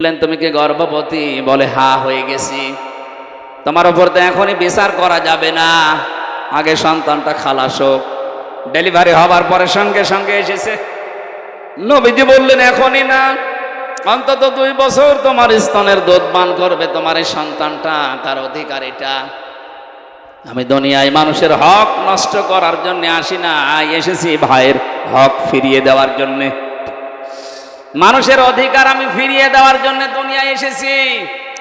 বললেন তুমি কি গর্ভবতী? বলে হ্যাঁ হয়ে গেছি। তোমার উপর তো এখনই বিচার করা যাবে না, আগে সন্তানটা খালাস হোক। ডেলিভারি হবার পরে সঙ্গে সঙ্গে এসেছে। নবীজি বললেন এখনই না, অন্তত 2 বছর তোমার স্তনের দুধ পান করবে তোমার এই সন্তানটা, তার অধিকার এটা। আমি দুনিয়ায় মানুষের হক নষ্ট করার জন্য আসি না, এসেছি ভাইয়ের হক ফিরিয়ে দেওয়ার জন্যে। মানুষের অধিকার আমি ফিরিয়ে দেওয়ার জন্য দুনিয়ায় এসেছি।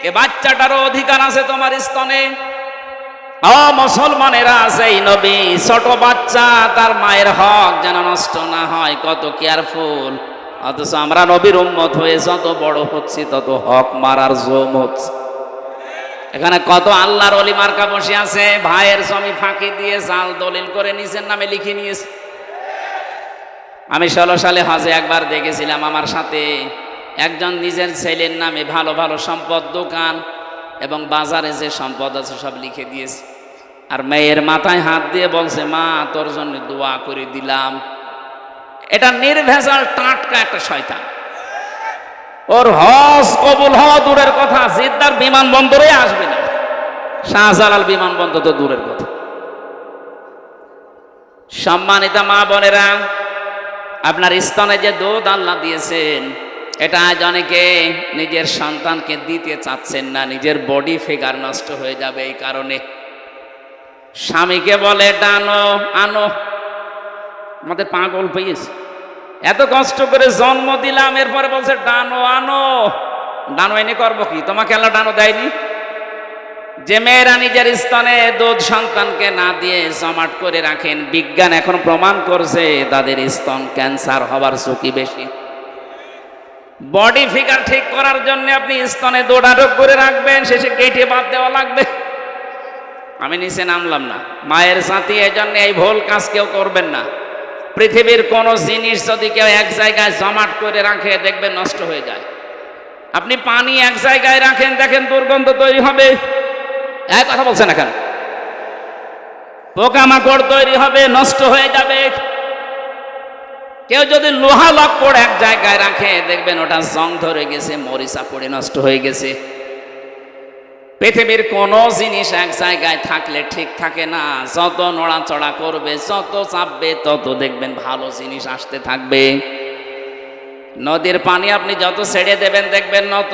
এ বাচ্চাটারও অধিকার আছে তোমার স্তনে। মুসলমানেরা সেই নবী ছোট বাচ্চা, তার মায়ের হক যেন নষ্ট না হয়, কত কেয়ারফুল। অথচ আমরা নবীর উম্মত হয়ে যত বড় হচ্ছি তত হক মারার জম হচ্ছে। এখানে কত আল্লাহর ওলি মার্কা বসে আছে, ভাইয়ের জমি ফাঁকি দিয়ে জাল দলিল করে নিজের নামে লিখে নিয়েছে। আমি 16 সালে হজে একবার দেখেছিলাম, আমার সাথে একজন নিজের ছেলের নামে ভালো ভালো সম্পদ, দোকান এবং বাজারে যে সম্পদ আছে সব লিখে দিয়েছে, আর মেয়ের মাথায় হাত দিয়ে বলছে মা তোর জন্য দোয়া করে দিলাম। এটা নির্ভেজাল টাটকা একটা শয়তান। ওর হজ কবুল হওয়া দূরের কথা, জিদ্দার বিমানবন্দরে আসবে না, শাহজালাল বিমানবন্দর তো দূরের কথা। সম্মানিতা মা বোনেরা, আপনার স্তনে যে দুধ আল্লাহ দিয়েছেন, এটা আজ অনেকে নিজের সন্তানকে দিতে চাচ্ছেন না, নিজের বডি ফিগার নষ্ট হয়ে যাবে এই কারণে। স্বামীকে বলে ডানো আনো, আমাদের পাগল পেয়েছে, এত কষ্ট করে জন্ম দিলাম, এরপরে বলছে ডানো আনো। ডানো এনে করবো কি? তোমাকে আল্লাহ ডানো দেয়নি? যে মেয়েরা নিজের স্তনে দুধ সন্তানকে না দিয়ে জমাট করে রাখেন, বিজ্ঞান এখন প্রমাণ করছে তাদের স্তন ক্যান্সার হবার ঝুঁকি বেশি। বডি ফিগার ঠিক করার জন্য আপনি স্তনে দুধ আটক করে রাখবেন, শেষে কেটে বাদ দেওয়া লাগবে। আমি নিচে নামলাম না, মায়ের সাথে এজন্য এই ভুল কাজ কেউ করবেন না। পৃথিবীর কোন জিনিস যদি কেউ এক জায়গায় জমাট করে রাখে দেখবেন নষ্ট হয়ে যায়। আপনি পানি এক জায়গায় রাখেন, দেখেন দুর্গন্ধ তৈরি হবে, এক কথা বলছেন এখন, পোকামাকড় তৈরি হবে, নষ্ট হয়ে যাবে। কেউ যদি লোহা লক্কড় এক জায়গায় রাখে দেখবেন ওটা জং ধরে গেছে, মরিচা পড়ে নষ্ট হয়ে গেছে। পৃথিবীর কোন জিনিস এক জায়গায় থাকলে ঠিক থাকে না, যত নড়াচড়া করবে, যত চাপবে, তত দেখবেন ভালো জিনিস আসতে থাকবে। নদীর পানি আপনি যত ছেড়ে দেবেন দেখবেন নত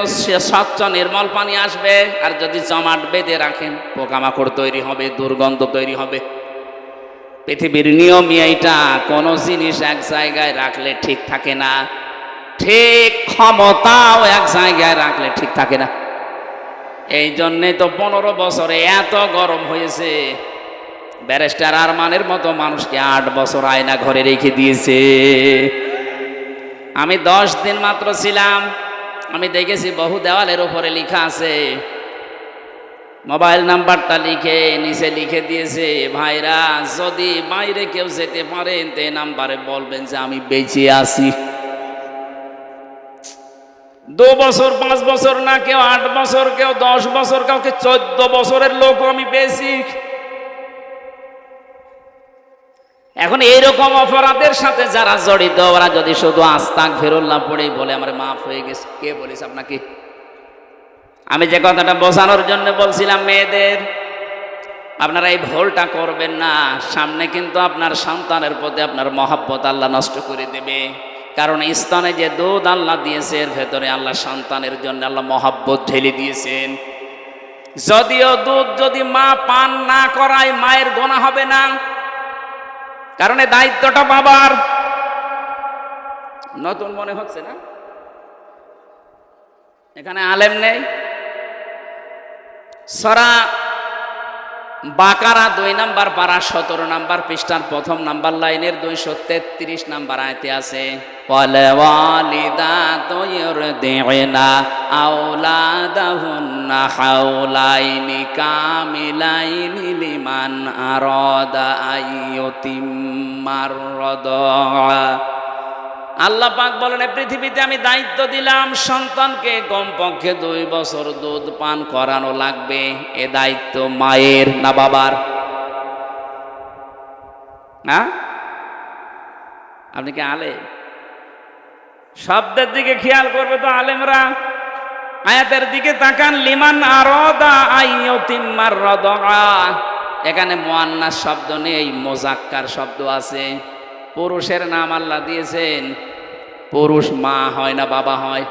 স্বচ্ছ নির্মল পানি আসবে, আর যদি জমাট বেঁধে রাখেন পোকামাকড় তৈরি হবে, দুর্গন্ধ তৈরি হবে। পৃথিবীর নিয়মই এইটা, কোন জিনিস এক জায়গায় রাখলে ঠিক থাকে না, ঠিক ক্ষমতাও এক জায়গায় রাখলে ঠিক থাকে না। এই জন্যে তো 15 বছরে এত গরম হয়েছে, ব্যারিস্টার আরমানের মতো মানুষকে 8 বছর আয়না ঘরে রেখে দিয়েছে। আমি 10 দিন মাত্র ছিলাম, আমি দেখেছি বহু দেওয়ালের উপরে লেখা আছে, মোবাইল নাম্বারটা লিখে নিচে লিখে দিয়েছে, ভাইরা যদি বাইরে কেউ যেতে পারেন তে নাম্বারে বলবেন যে আমি বেঁচে আছি। 2 বছর 5 বছর না, কেউ 8 বছর, কেউ 10 বছর, কাউকে 14 বছরের লোক আমি পেয়েছি। এখন এইরকম অপরাধের সাথে যারা জড়িত, ওরা যদি শুধু আস্তাগফিরুল্লাহ পড়েই বলে আমার মাফ হয়ে গেছে, কে বলেছে আপনাকে? আমি যে কথাটা বোঝানোর জন্য বলছিলাম, মেয়েদের আপনারা এই ভুলটা করবেন না। সামনে কিন্তু আপনার সন্তানের প্রতি আপনার মহব্বত আল্লাহ নষ্ট করে দেবে। কারণ স্তনে যে দুধ আল্লাহ দিয়েছে, এর ভেতরে আল্লাহ সন্তানের জন্য আল্লাহ মহব্বত ঢেলে দিয়েছেন। যদিও দুধ যদি মা পান না করায় মায়ের গোনা হবে না, কারণ এই দায়িত্বটা বাবার। নতুন মনে হচ্ছে না? এখানে আলেম নেই। সূরা বাকারা 2 নম্বর পারা 17 নম্বর পৃষ্ঠার 1ম নাম্বার লাইনের 233 নম্বর আয়াতে আছে, ওয়ালিদাতু ইরদি'না আওলাদাহুন্না হাওলাইনি কামিলাইনি লিমান আরাদা আইয়ুতিম্মার রাদা। আল্লাহ পাক বলেন, পৃথিবীতে আমি দায়িত্ব দিলাম সন্তানকে কমপক্ষে 2 বছর দুধ পান করানো লাগবে। এ দায়িত্ব মায়ের না বাবার? না? আপনি কি আলেম? শব্দের দিকে খেয়াল করবে তো আলেমরা। আয়াতের দিকে তাকান, লিমান আরাদা আইয়ুতিম্মার রাদা। এখানে মুআন্নাস শব্দ নেই, মুযাক্কার শব্দ আছে। পুরুষের নাম আল্লাহ দিয়েছেন, পুরুষ মা হয় না বাবা হয়?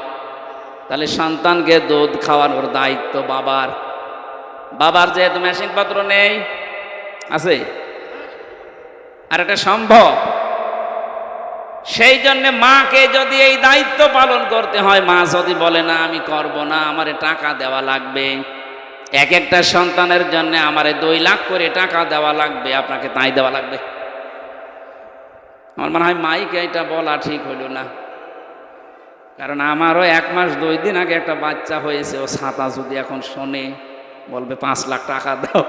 তাহলে সন্তানকে দুধ খাওয়ানোর দায়িত্ব বাবার। বাবার যেহেতু মেশিন পত্র নেই, আছে আর এটা সম্ভব, সেই জন্য মাকে যদি এই দায়িত্ব পালন করতে হয়, মা যদি বলে না আমি করব না, আমারে টাকা দেওয়া লাগবে, এক একটা সন্তানের জন্য আমারে 2 লাখ করে টাকা দেওয়া লাগবে, আপনাকে তাই দেওয়া লাগবে। আমার মনে হয় মাইকে এটা বলা ঠিক হইল না, কারণ আমারও 1 মাস 2 দিন আগে একটা বাচ্চা হয়েছে, ও ছাতা যদি এখন শোনে বলবে 5 লাখ টাকা দাও,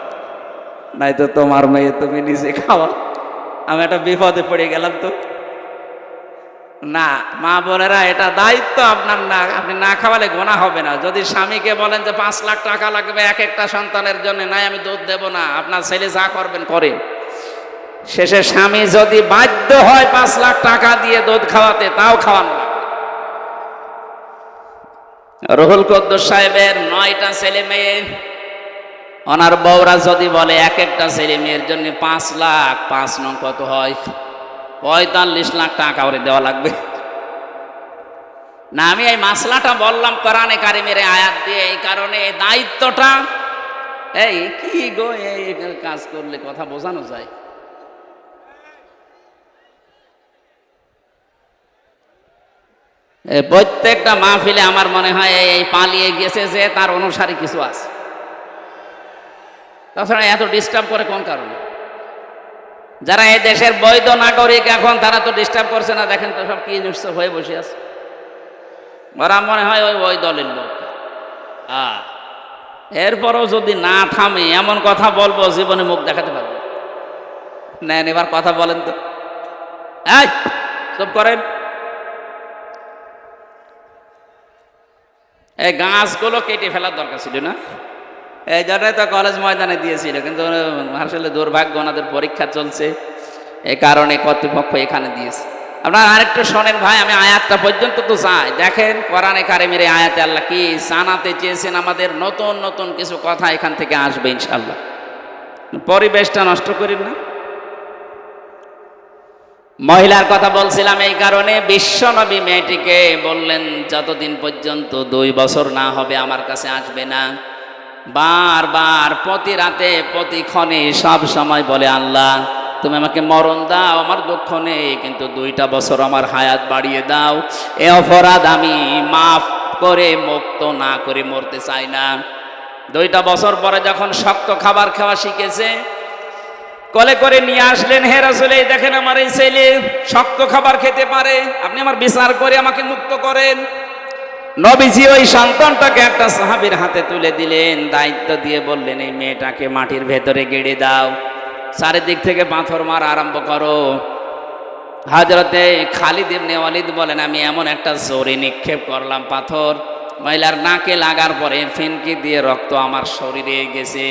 নাই তো তোমার মেয়ে তুমি নিজে খাওয়া। আমি একটা বিপদে পড়ে গেলাম। তো না, মা বোনেরা, এটা দায়িত্ব আপনার না, আপনি না খাওয়ালে গোনা হবে না। যদি স্বামীকে বলেন যে 5 লাখ টাকা লাগবে এক একটা সন্তানের জন্য, নাই আমি দুধ দেব না, আপনার ছেলে যা করবেন করেন, শেষে স্বামী যদি বাধ্য হয় 5 লাখ টাকা দিয়ে দুধ খাওয়াতে, তাও খাওয়ানো লাগবে। রুহুল কুদ্দুস সাহেবের 9টা ছেলে মেয়ে, ওনার বউরা যদি বলে এক একটা ছেলে মেয়ের জন্য 5 লাখ, 5 নং কত হয়? 45 লাখ টাকা ওরে দেওয়া লাগবে। না, আমি এই মাসলাটা বললাম কোরআনে কারিমের আয়াত দিয়ে, এই কারণে এই দায়িত্বটা, এই কি গো, এই কাজ করলে কথা বোঝানো যায়। প্রত্যেকটা মাহফিলে আমার মনে হয় এই পালিয়ে গেছে যে তার অনুসারী কিছু আছে, তাছাড়া এত ডিস্টার্ব করে কোন কারণে? যারা এই দেশের বৈধ নাগরিক এখন, তারা তো ডিস্টার্ব করছে না, দেখেন তো সব কি নিশ্চয় হয়ে বসে আছে। ওরা মনে হয় ওই দলের লোক। এরপরও যদি না থামে, এমন কথা বলবো জীবনে মুখ দেখাতে পারবো। নেন এবার কথা বলেন তো, এই চুপ করেন। এই গাছগুলো কেটে ফেলার দরকার ছিল না, এই জন্যই তো কলেজ ময়দানে দিয়েছিল, কিন্তু আসলে দুর্ভাগ্য, ওনাদের পরীক্ষা চলছে, এই কারণে কর্তৃপক্ষ এখানে দিয়েছে। আপনারা আরেকটু শোনেন ভাই, আমি আয়াতটা পর্যন্ত তো চাই। দেখেন কোরআনে কারিমের আয়াতে আল্লাহ কি জানাতে চেয়েছেন আমাদের, নতুন নতুন কিছু কথা এখান থেকে আসবে ইনশাআল্লাহ। পরিবেশটা নষ্ট করেন না। মহিলার কথা বলছিলাম এই কারণে, বিশ্বনবী মেয়েটিকে বললেন যতদিন পর্যন্ত 2 বছর না হবে আমার কাছে আসবে না। বারবার প্রতি রাতে প্রতিক্ষণে সব সময় বলে, আল্লাহ তুমি আমাকে মরণ দাও, আমার দুঃখ নেই, কিন্তু 2টা বছর আমার হায়াত বাড়িয়ে দাও। এ অপরাধ আমি মাফ করে মুক্ত না করে মরতে চাই না। 2টা বছর পরে যখন শক্ত খাবার খাওয়া শিখেছে, কোলে করে নিয়ে আসলেন, হে রাসূল, এই দেখেন আমার এই ছেলে শক্ত খাবার খেতে পারে, আপনি আমার বিচার করে আমাকে মুক্ত করেন। নবীজি ওই সন্তানটাকে একটা সাহাবীর হাতে তুলে দিলেন, দায়িত্ব দিয়ে বললেন, এই মেয়েটাকে মাটির ভেতরে গেড়ে দাও, চারিদিক থেকে পাথর মারা আরম্ভ করো। হযরতে খালিদ ইবনে ওয়ালিদ বলেন, আমি এমন একটা জোরে নিক্ষেপ করলাম পাথর, মহিলার নাকে লাগার পরে ফিনকি দিয়ে রক্ত আমার শরীরে গেছে।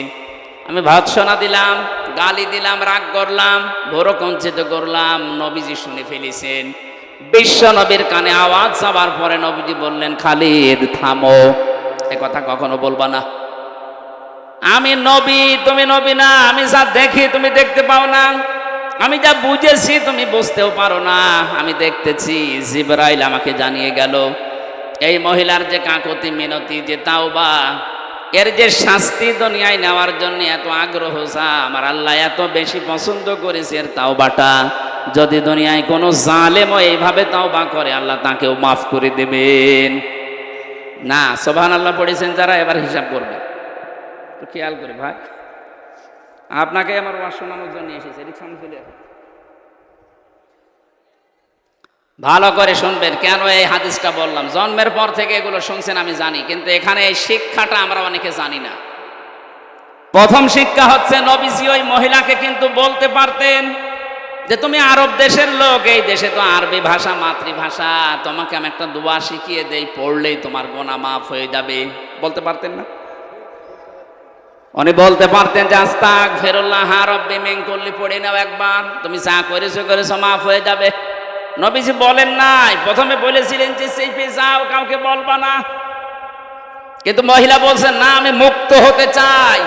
আমি ভর্ৎসনা দিলাম, গালি দিলাম, রাগ করলাম, ভোরকঞ্চিত করলাম, নবীজি শুনে ফেলেছেন। বিশ্ব নবীর কানে আওয়াজ যাবার পরে নবীজি বললেন, খালিদ থামো, এ কথা কখনো বলবা না। আমি নবী, তুমি নবী না। আমি যা দেখি তুমি দেখতে পাও না, আমি যা বুঝেছি তুমি বুঝতেও পারো না। আমি দেখতেছি, জিবরাইল আমাকে জানিয়ে গেল এই মহিলার যে কাকুতি মিনতি, যে তাওবা, এর যে শাস্তি দুনিয়ায় নেওয়ার জন্য এত আগ্রহ, আমার আল্লাহ এত বেশি পছন্দ করেছে এর তাওবাটা। যদি দুনিয়ায় কোনো জালেমও এইভাবে তাওবা করে, আল্লাহ তাকেও মাফ করে দেবেন না। সুবহানাল্লাহ পড়েছেন যারা, এবার হিসাব করবে। তো খেয়াল করে ভাই, আপনাকে আমার ওয়াজ শোনানোর জন্য এসেছে, এদিক সামনে চলে আসুন। ভালো করে শুনবেন, কেন এই হাদিসটা বললাম। জন্মের পর থেকে এগুলো শুনছেন আমি জানি, কিন্তু এখানে এই শিক্ষাটা আমরা অনেকে জানি না। প্রথম শিক্ষা হচ্ছে, নবীজি ওই মহিলাকে কিন্তু বলতে পারতেন যে তুমি আরব দেশের লোক, এই দেশে তো আরবি ভাষা মাতৃভাষা, তোমাকে আমি একটা দোয়া শিখিয়ে দেই, পড়লেই তোমার গুনাহ মাফ হয়ে যাবে। বলতে পারতেন না? উনি বলতে পারতেন যে আস্তাগফিরুল্লাহ রাব্বি মিন কুল্লি, পড়ে নাও একবার, তুমি যা করেছো মাফ হয়ে যাবে। নবীজি বলেন নাই, প্রথমে বলেছিলেন যে চেপে যাও, কাউকে বলবা না। কিন্তু মহিলা বলছেন না, আমি মুক্ত হতে চাই,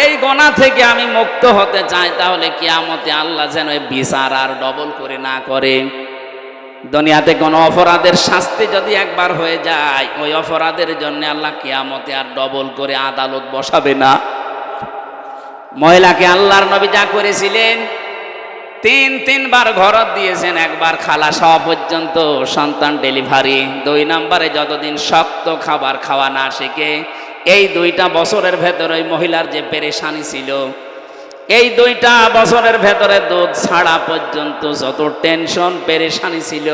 এই গোনা থেকে আমি মুক্ত হতে চাই। তাহলে কিয়ামতে আল্লাহ যেন এই বিচার আর ডবল করে না করে। দুনিয়াতে কোনো অপরাধের শাস্তি যদি একবার হয়ে যায়, ওই অপরাধের জন্য আল্লাহ কিয়ামতে আর ডবল করে আদালত বসাবে না। মহিলাকে আল্লাহর নবী যা করেছিলেন, তিনবার ঘরত দিয়েছেন, একবার খালাস হওয়া পর্যন্ত সন্তান ডেলিভারি, 2 নম্বরে যতদিন শক্ত খাবার খাওয়া না শেখে। এই 2টা বছরের ভেতরে ওই মহিলার যে পেরেশানি ছিল, এই 2টা বছরের ভেতরে দুধ ছাড়া পর্যন্ত যত টেনশন পেরেশানি ছিল,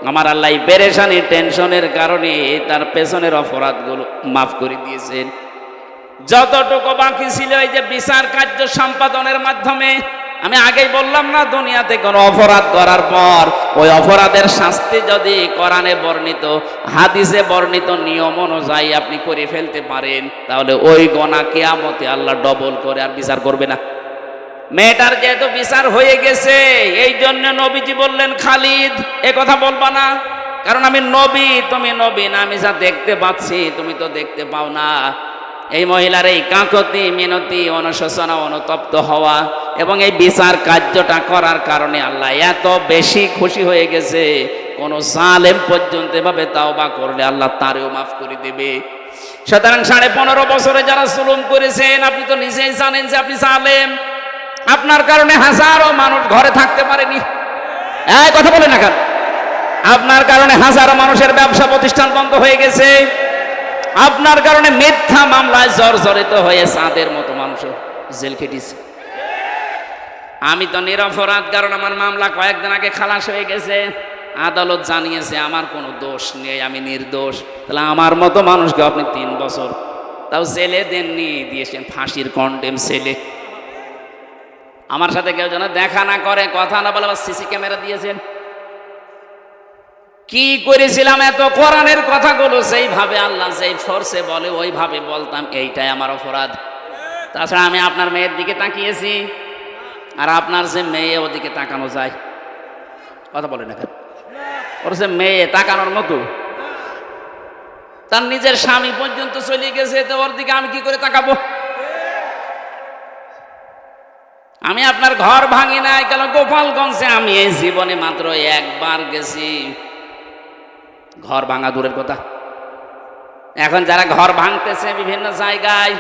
আমার আল্লাহ এই পেরেশানি টেনশনের কারণে তার পেছনের অপরাধগুলো মাফ করে দিয়েছেন। যতটুকু বাকি ছিল এই যে বিচার কার্য সম্পাদনের মাধ্যমে, আমি আগেই বললাম না, দুনিয়াতে কোনো অপরাধ করার পর ওই অপরাধের শাস্তি যদি কোরআনে বর্ণিত, হাদিসে বর্ণিত নিয়ম অনুযায়ী আপনি করে ফেলতে পারেন, তাহলে ওই গোনা কিয়ামতে আল্লাহ ডবল করে আর বিচার করবে না। মেয়েটার যেহেতু বিচার হয়ে গেছে, এই জন্য নবীজি বললেন, খালিদ এ কথা বলবা না, কারণ আমি নবী, তুমি নবী না, আমি যা দেখতে পাচ্ছি তুমি তো দেখতে পাও না। এই মহিলার এই কাকতি মিনতি, অনুশোচনা, অনুতপ্ত হওয়া এবং এই বিচার কার্যটা করার কারণে আল্লাহ এত বেশি খুশি হয়ে গেছে, কোন জালেম পর্যন্ত এভাবে তাওবা করলে আল্লাহ তারেও মাফ করে দেবে। সুতরাং 15.5 বছরে যারা জুলুম করেছেন, আপনি তো নিজেই জানেন যে আপনি জালেম। আপনার কারণে হাজারো মানুষ ঘরে থাকতে পারেনি, এই কথা বলে না কেন? আপনার কারণে হাজারো মানুষের ব্যবসা প্রতিষ্ঠান বন্ধ হয়ে গেছে। আপনার কারণে মিথ্যা মামলায় জর্জরিত হয়ে চাঁদের মতো মানুষ জেল খেটেছে। আমি তো নিরপরাধ, কারণ আমার মামলা কয়েকদিন আগে খালাস হয়ে গেছে, আদালত জানিয়েছে আমার কোনো দোষ নেই, আমি নির্দোষ। তাহলে আমার মতো মানুষকে আপনি 3 বছর তাও জেলে দেননি, দিয়েছেন ফাঁসির কন্ডেম ছেলে। আমার সাথে কেউ যেন দেখা না করে, কথা না বলে, সিসি ক্যামেরা দিয়েছেন। কি করেছিলাম? এত কোরআনের কথাগুলো সেইভাবে আল্লাহ যেই ফোর্সে বলে ওইভাবে বলতাম, এইটাই আমার অপরাধ। তাছাড়া আমি আপনার মেয়ের দিকে তাকিয়েছি, আর আপনার যে মেয়ে ওদিকে তাকানো যায়, কথা বলে না কেন? ওর যে মেয়ে তাকানোর মতো, তার নিজের স্বামী পর্যন্ত চলে গেছে, তো ওর দিকে আমি কি করে তাকাবো? আমি আপনার ঘর ভাঙি নাই, কেন গোপালগঞ্জে আমি এই জীবনে মাত্র একবার গেছি। ঘর ভাঙা দূরের কথা, এখন যারা ঘর ভাঙতেছে বিভিন্ন জায়গায়,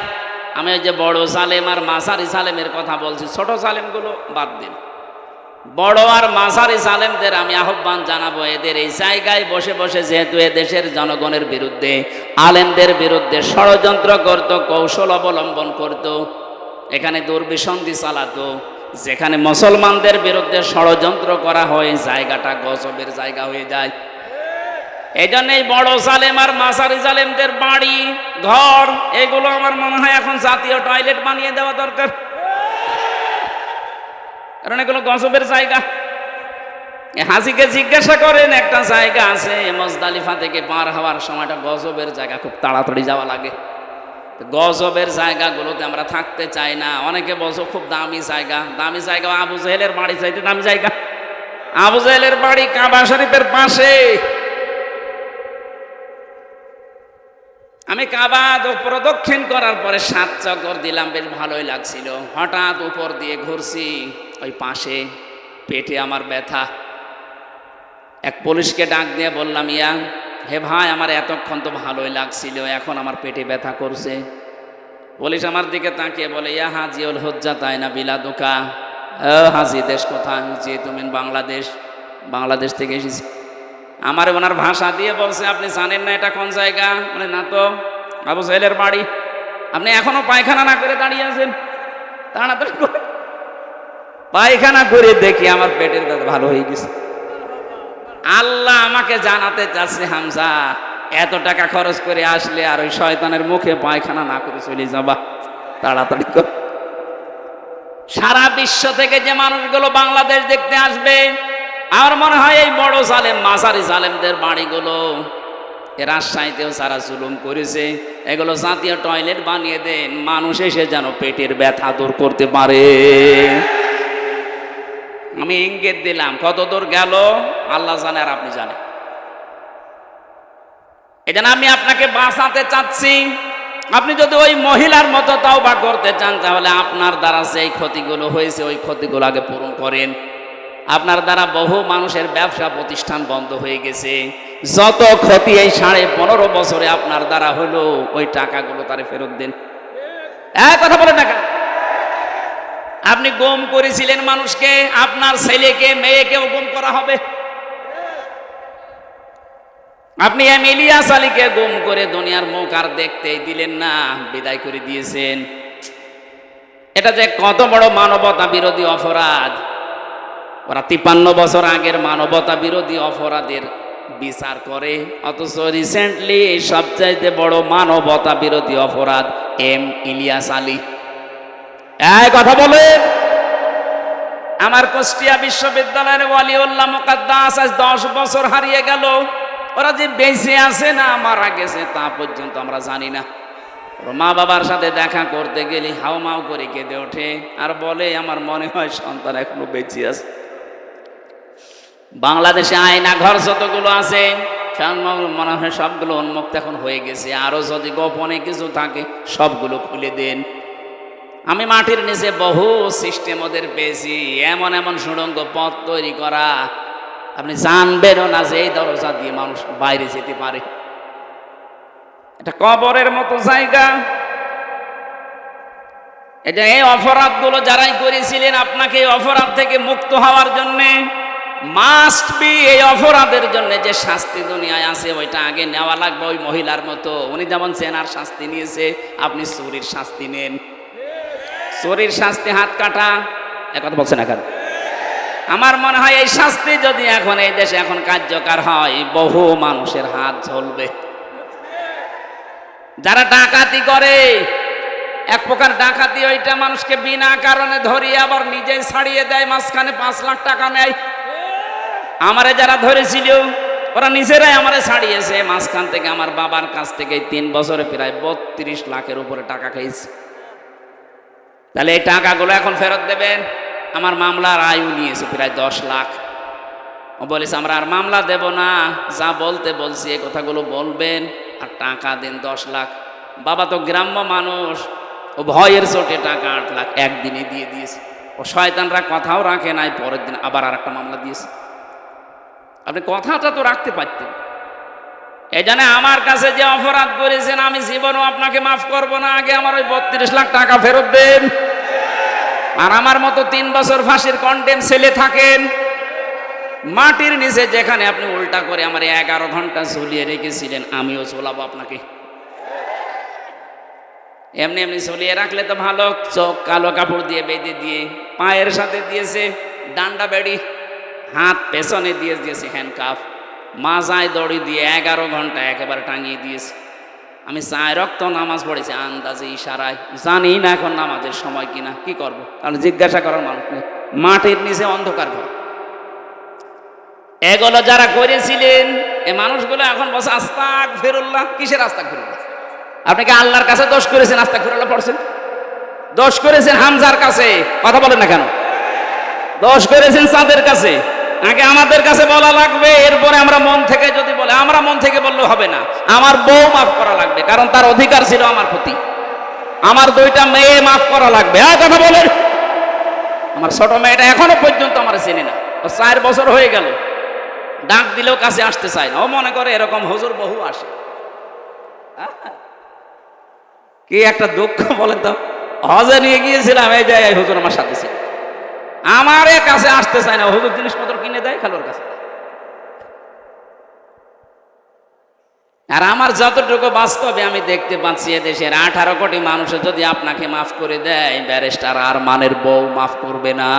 আমি ওই যে বড় জালেম আর মাঝারি জালেমের কথা বলছি, ছোট জালেমগুলো বাদ দিন, বড় আর মাঝারি জালেমদের আমি আহ্বান জানাবো, এদের এই জায়গায় বসে বসে যেহেতু এদেশের জনগণের বিরুদ্ধে, আলেমদের বিরুদ্ধে ষড়যন্ত্র করত, কৌশল অবলম্বন করত, এখানে দুর্বিসন্ধি চালাতো, যেখানে মুসলমানদের বিরুদ্ধে ষড়যন্ত্র করা হয়, জায়গাটা গজবের জায়গা হয়ে যায়। এই জন্য এই বড় জালেম আর মাঝারি জালেমদের বাড়ি ঘর এগুলো আমার মনে হয় এখন জাতীয় টয়লেট বানিয়ে দেওয়া দরকার, কারণ এগুলো গজবের জায়গা। হাজিকে জিজ্ঞাসা করেন, একটা জায়গা আছে মুজদালিফা থেকে পার হওয়ার সময়টা গজবের জায়গা, খুব তাড়াতাড়ি যাওয়া লাগে। গজবের জায়গাগুলোতে আমরা থাকতে চাই না। অনেকে বলছো খুব দামি জায়গা, দামি জায়গা আবু জেহেলের বাড়ি চাইতে দামি জায়গা। আবু জেহেলের বাড়ি কাবা শরীফের পাশে। আমি কাবা প্রদক্ষিণ করার পরে 7 চক্কর দিলাম, বেশ ভালোই লাগছিল। হঠাৎ উপর দিয়ে ঘুরছি, ওই পাশে পেটে আমার ব্যথা। এক পুলিশকে ডাক দিয়ে বললাম, ইয়া হে ভাই, আমার এতক্ষণ তো ভালোই লাগছিল, এখন আমার পেটে ব্যথা করছে। পুলিশ আমার দিকে তাকিয়ে বলে, ইয়া হাজিউল হুজ্জা তাই না বিলাদুকা, হাজি দেশ কোথায়? যে তুমি বাংলাদেশ থেকে এসেছি। আমার ওনার ভাষা দিয়ে বলছে, আপনি জানেন না এটা কোন জায়গা? মানে না তো, আবু জেহেলের বাড়ি। আপনি এখনো পায়খানা না করে দাঁড়িয়ে আছেন, তাড়াতাড়ি করে পায়খানা করে দেখি আমার পেটের ব্যথা ভালো হয়ে গেছে। আল্লাহ আমাকে জানাতে চাচ্ছে, হামজা এত টাকা খরচ করে আসলে আর ওই শয়তানের মুখে পায়খানা না করে চলে যাবা, তাড়াতাড়ি কর। সারা বিশ্ব থেকে যে মানুষগুলো বাংলাদেশ দেখতে আসবে, আমার মনে হয় এই বড় জালেম মাঝারি জালেমদের বাড়িগুলো, এ রাজশাহীতেও যারা জুলুম করেছে, এগুলো জাতীয় টয়লেট বানিয়ে দেন, মানুষ এসে যেন পেটের ব্যথা দূর করতে পারে। আমি ইঙ্গিত দিলাম, কত দূর গেল আল্লাহ জানে আর আপনি জানেন। এজন্য আমি আপনাকে বাঁচাতে চাচ্ছি। আপনি যদি ওই মহিলার মতো তওবা করতে চান, তাহলে আপনার দ্বারা যেই ক্ষতিগুলো হয়েছে ওই ক্ষতিগুলো আগে পূরণ করেন। আপনার দ্বারা বহু মানুষের ব্যবসা প্রতিষ্ঠান বন্ধ হয়ে গেছে। যত ক্ষতি এই 15.5 বছরে আপনার দ্বারা হলো, ওই টাকাগুলো তারে ফেরত দেন। এক কথা বলেন না কেন? আপনি গুম করেছিলেন মানুষকে, আপনার ছেলেকে মেয়েকেও গুম করা হবে। আপনি ইলিয়াস আলীকে গুম করে দুনিয়ার মুখ আর দেখতেই দিলেন না, বিদায় করে দিয়েছেন। এটা যে কত বড় মানবতা বিরোধী অপরাধ! ওরা 53 বছর আগের মানবতা বিরোধী অপরাধের বিচার করে, অথচ রিসেন্টলি সবচাইতে বড় মানবতা বিরোধী অপরাধ ইলিয়াস আলী। এই কথা বলেন। আমার কুষ্টিয়া বিশ্ববিদ্যালয়ের ওয়ালিউল্লাহ মুকাদ্দাস আজ 10 বছর হারিয়ে গেল। ওরা যে বেঁচে আছে না মারা গেছে তা পর্যন্ত আমরা জানি না। ওর মা বাবার সাথে দেখা করতে গেলে হাউমাউ করে কেঁদে ওঠে আর বলে, আমার মনে হয় সন্তান এখনো বেঁচে আছে। বাংলাদেশে আয়না ঘর যতগুলো আছে মনে হয় সবগুলো উন্মুক্ত এখন হয়ে গেছে। আরো যদি গোপনে কিছু থাকে সবগুলো খুলে দেন। আমি মাটির নিচে বহু সিস্টেম ওদের পেয়েছি, এমন এমন সুড়ঙ্গ পথ তৈরি করা, আপনি জানবেনও না যে এই দরজা দিয়ে মানুষ বাইরে যেতে পারে। এটা কবরের মতো জায়গা। এটা এই অপরাধগুলো যারাই করেছিলেন, আপনাকে এই অপরাধ থেকে মুক্ত হওয়ার জন্য মাস্ট বি এই অপরাধের জন্য যে শাস্তি দুনিয়ায় আছে ওইটা আগে নেওয়া লাগবে। ওই মহিলার মতো উনি যেমন চেনার শাস্তি নিয়েছে, আপনি চুরির শাস্তি নেন। চুরির শাস্তি হাত কাটা, একথা বলছেন এখন। আমার মনে হয় এই শাস্তি যদি এখন এই দেশে এখন কার্যকর হয়, বহু মানুষের হাত ঝলবে। যারা ডাকাতি করে, এক প্রকার ডাকাতি, ওইটা মানুষকে বিনা কারণে ধরিয়ে আবার নিজেই ছাড়িয়ে দেয়, মাঝখানে 5 লাখ টাকা নেয়। আমারে যারা ধরেছিল ওরা নিজেরাই আমারে ছাড়িয়েছে, মাঝখান থেকে আমার বাবার কাছ থেকে 3 বছরে প্রায় 32 লাখের উপরে টাকা খেয়েছে। তাহলে এই টাকাগুলো এখন ফেরত দেবেন। আমার মামলার আয়ু নিয়েছে প্রায় 10 লাখ। ও বলেছে আমরা আর মামলা দেব না, যা বলতে বলছি এই কথাগুলো বলবেন আর টাকা দিন 10 লাখ। বাবা তো গ্রাম্য মানুষ, ও ভয়ের চোটে টাকা 8 লাখ একদিনে দিয়ে দিয়েছে। ও শয়তানরা কথাও রাখে নাই, পরের দিন আবার আর একটা মামলা দিয়েছে। আপনি কথাটা তো রাখতে পারতেন। এই জন্য আমার কাছে যে অপরাধ করেছেন আমি জীবনও আপনাকে মাফ করব না, আগে আমার ওই 32 লাখ টাকা ফেরত দেন। আর আমার মতো 3 বছর ফাঁসির কন্ডেম ছেলে থাকেন মাটির নিচে, যেখানে আপনি উল্টা করে আমার 11 ঘন্টা ঝুলিয়ে রেখেছিলেন, আমিও ঝোলাবো আপনাকে। এমনি এমনি ঝুলিয়ে রাখলে তো ভালো, চোখ কালো কাপড় দিয়ে বেঁধে দিয়ে, পায়ের সাথে দিয়েছে ডান্ডা বেড়ি, হাত পেছনে দিয়ে দিয়েছে হ্যান্ডকাফ, মাজায় দড়ি দিয়ে 11 ঘন্টা একেবারে টাঙিয়ে দিয়েছে। আমি 4 ওয়াক্ত নামাজ পড়েছি আন্দাজে, ইশারায়, জানি না এখন নামাজের সময় কিনা, কি করব, কারণ জিজ্ঞাসা করার মানুষ নেই। মাটির নিচে অন্ধকার ঘর। এগুলো যারা করেছিলেন এই মানুষগুলো এখন বসে আস্তাগফিরুল্লাহ। কিসের আস্তাগফিরুল্লাহ? আপনি কি আল্লাহর কাছে দোষ করেছেন আস্তাগফিরুল্লাহ পড়ছেন? দোষ করেছেন হামজার কাছে, কথা বলেন না কেন? দোষ করেছেন চাঁদের কাছে। আগে আমাদের কাছে বলা লাগবে, এরপরে আমরা মন থেকে যদি বলে, আমরা মন থেকে বললে হবে না, আমার বউ মাফ করা লাগবে, কারণ তার অধিকার ছিল আমার প্রতি। আমার 2টা মেয়ে মাফ করা লাগবে। কথা বলেন। আমার ছোট মেয়েটা এখনো পর্যন্ত আমার চেনে না, ও 4 বছর হয়ে গেল, ডাক দিলেও কাছে আসতে চায় না। ও মনে করে এরকম হুজুর বহু আসে। কি একটা দুঃখ বলেন তো। হজে নিয়ে গিয়েছিলাম, এই যে হুজুর আমার সাথে ছিল, আমার কাছে আসতে চায় না। হুজুর জিনিসপত্র কিনে দেয়, খালোর কাছে। আর আমার যতটুকু বাস্তবে আমি দেখতে পাচ্ছি, এদেশের 18 কোটি মানুষের যদি আপনাকে মাফ করে দেয়, ব্যারিস্টার আরমানের বউ মাফ করবে না।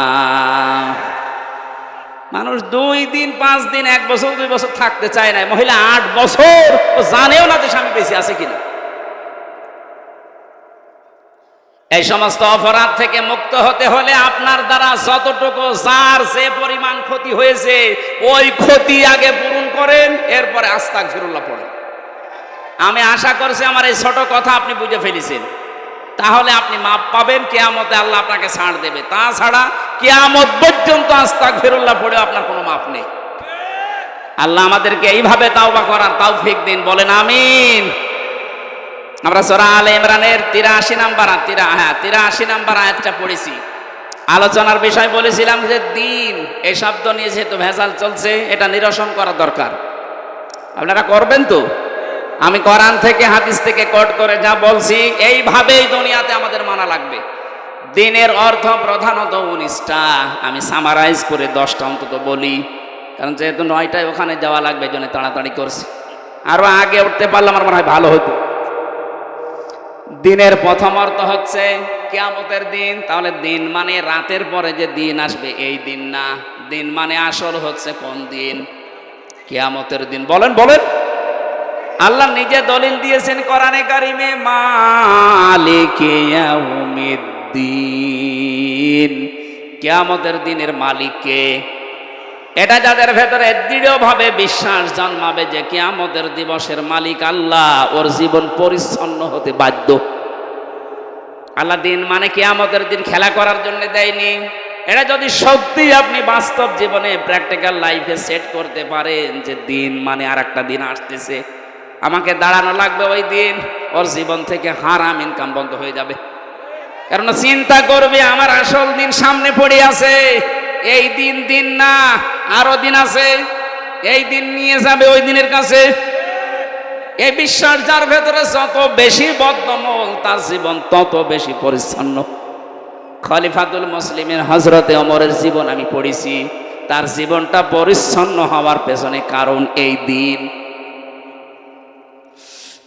মানুষ 2 দিন 5 দিন 1 বছর 2 বছর থাকতে চায় না, মহিলা 8 বছর ও জানেও না যে স্বামী বেঁচে আছে কিনা। এই সমস্ত অপরাধ থেকে মুক্ত হতে হলে আপনার দ্বারা যতটুকু যার যে পরিমাণ ক্ষতি হয়েছে ওই ক্ষতি আগে পূরণ করেন, এরপরে আস্তাগফিরুল্লাহ পড়েন। আমি আশা করছি আমার এই ছোট কথা আপনি বুঝে ফেলেছেন, তাহলে আপনি মাপ পাবেন। কিয়ামতে আল্লাহ আপনাকে ছাড় দেবে, তাছাড়া কিয়ামত পর্যন্ত আস্তাগফিরুল্লাহ পড়ে আপনার কোনো মাপ নেই। আল্লাহ আমাদেরকে এইভাবে তাওবা করার তৌফিক দিন, বলেন আমিন। আমরা সূরা আলে ইমরানের 83 নাম্বার আয়াতটা পড়েছি। আলোচনার বিষয় বলেছিলাম যে দিন এই শব্দ নিয়ে যেহেতু ভেজাল চলছে, এটা নিরসন করা দরকার। আপনারা করবেন তো? আমি কোরআন থেকে হাদিস থেকে কোট করে যা বলছি এইভাবেই দুনিয়াতে আমাদের মানা লাগবে। দিনের অর্থ প্রধানত 19টা, আমি সামারাইজ করে 10টা অন্তত বলি, কারণ যেহেতু 9টায় ওখানে যাওয়া লাগবে, এই জন্য তাড়াতাড়ি করছি। আরো আগে উঠতে পারলে আমার মনে হয় ভালো হতো। দিনের প্রথম অর্থ হচ্ছে কিয়ামতের দিন। তাহলে দিন মানে রাতের পরে যে দিন আসবে এই দিন না, দিন মানে আসল হচ্ছে কোন দিন? কিয়ামতের দিন। বলেন বলেন। আল্লাহ নিজে দলিল দিয়েছেন কোরআনে কারিমে, মালিকে ইয়াউমিদ্দিন, কিয়ামতের দিনের মালিককে। এটা যাদের ভেতরে দৃঢ়ভাবে বিশ্বাস জন্মাবে যে কিয়ামতের দিবসের মালিক আল্লাহ, ওর জীবন পরিচ্ছন্ন হতে বাধ্য। আল্লাহ দিন মানে কিয়ামতের দিন খেলা করার জন্য দেয়নি। এটা যদি সত্যি আপনি বাস্তব জীবনে প্র্যাকটিক্যাল লাইফে সেট করতে পারেন যে দিন মানে আর একটা দিন আসতেছে, আমাকে দাঁড়ানো লাগবে ওই দিন, ওর জীবন থেকে হারাম ইনকাম বন্ধ হয়ে যাবে। কারণ চিন্তা করবে আমার আসল দিন সামনে পড়ে আছে, এই দিন দিন না, আরো দিন আছে, এই দিন নিয়ে যাবে ওই দিনের কাছে। এই বিশ্বাস যার ভেতরে যত বেশি বদ্ধমূল, তার জীবন তত বেশি পরিচ্ছন্ন। খলিফাতুল মুসলিমের হযরতে ওমরের জীবন আমি পড়েছি, তার জীবনটা পরিচ্ছন্ন হওয়ার পেছনে কারণ এই দিন।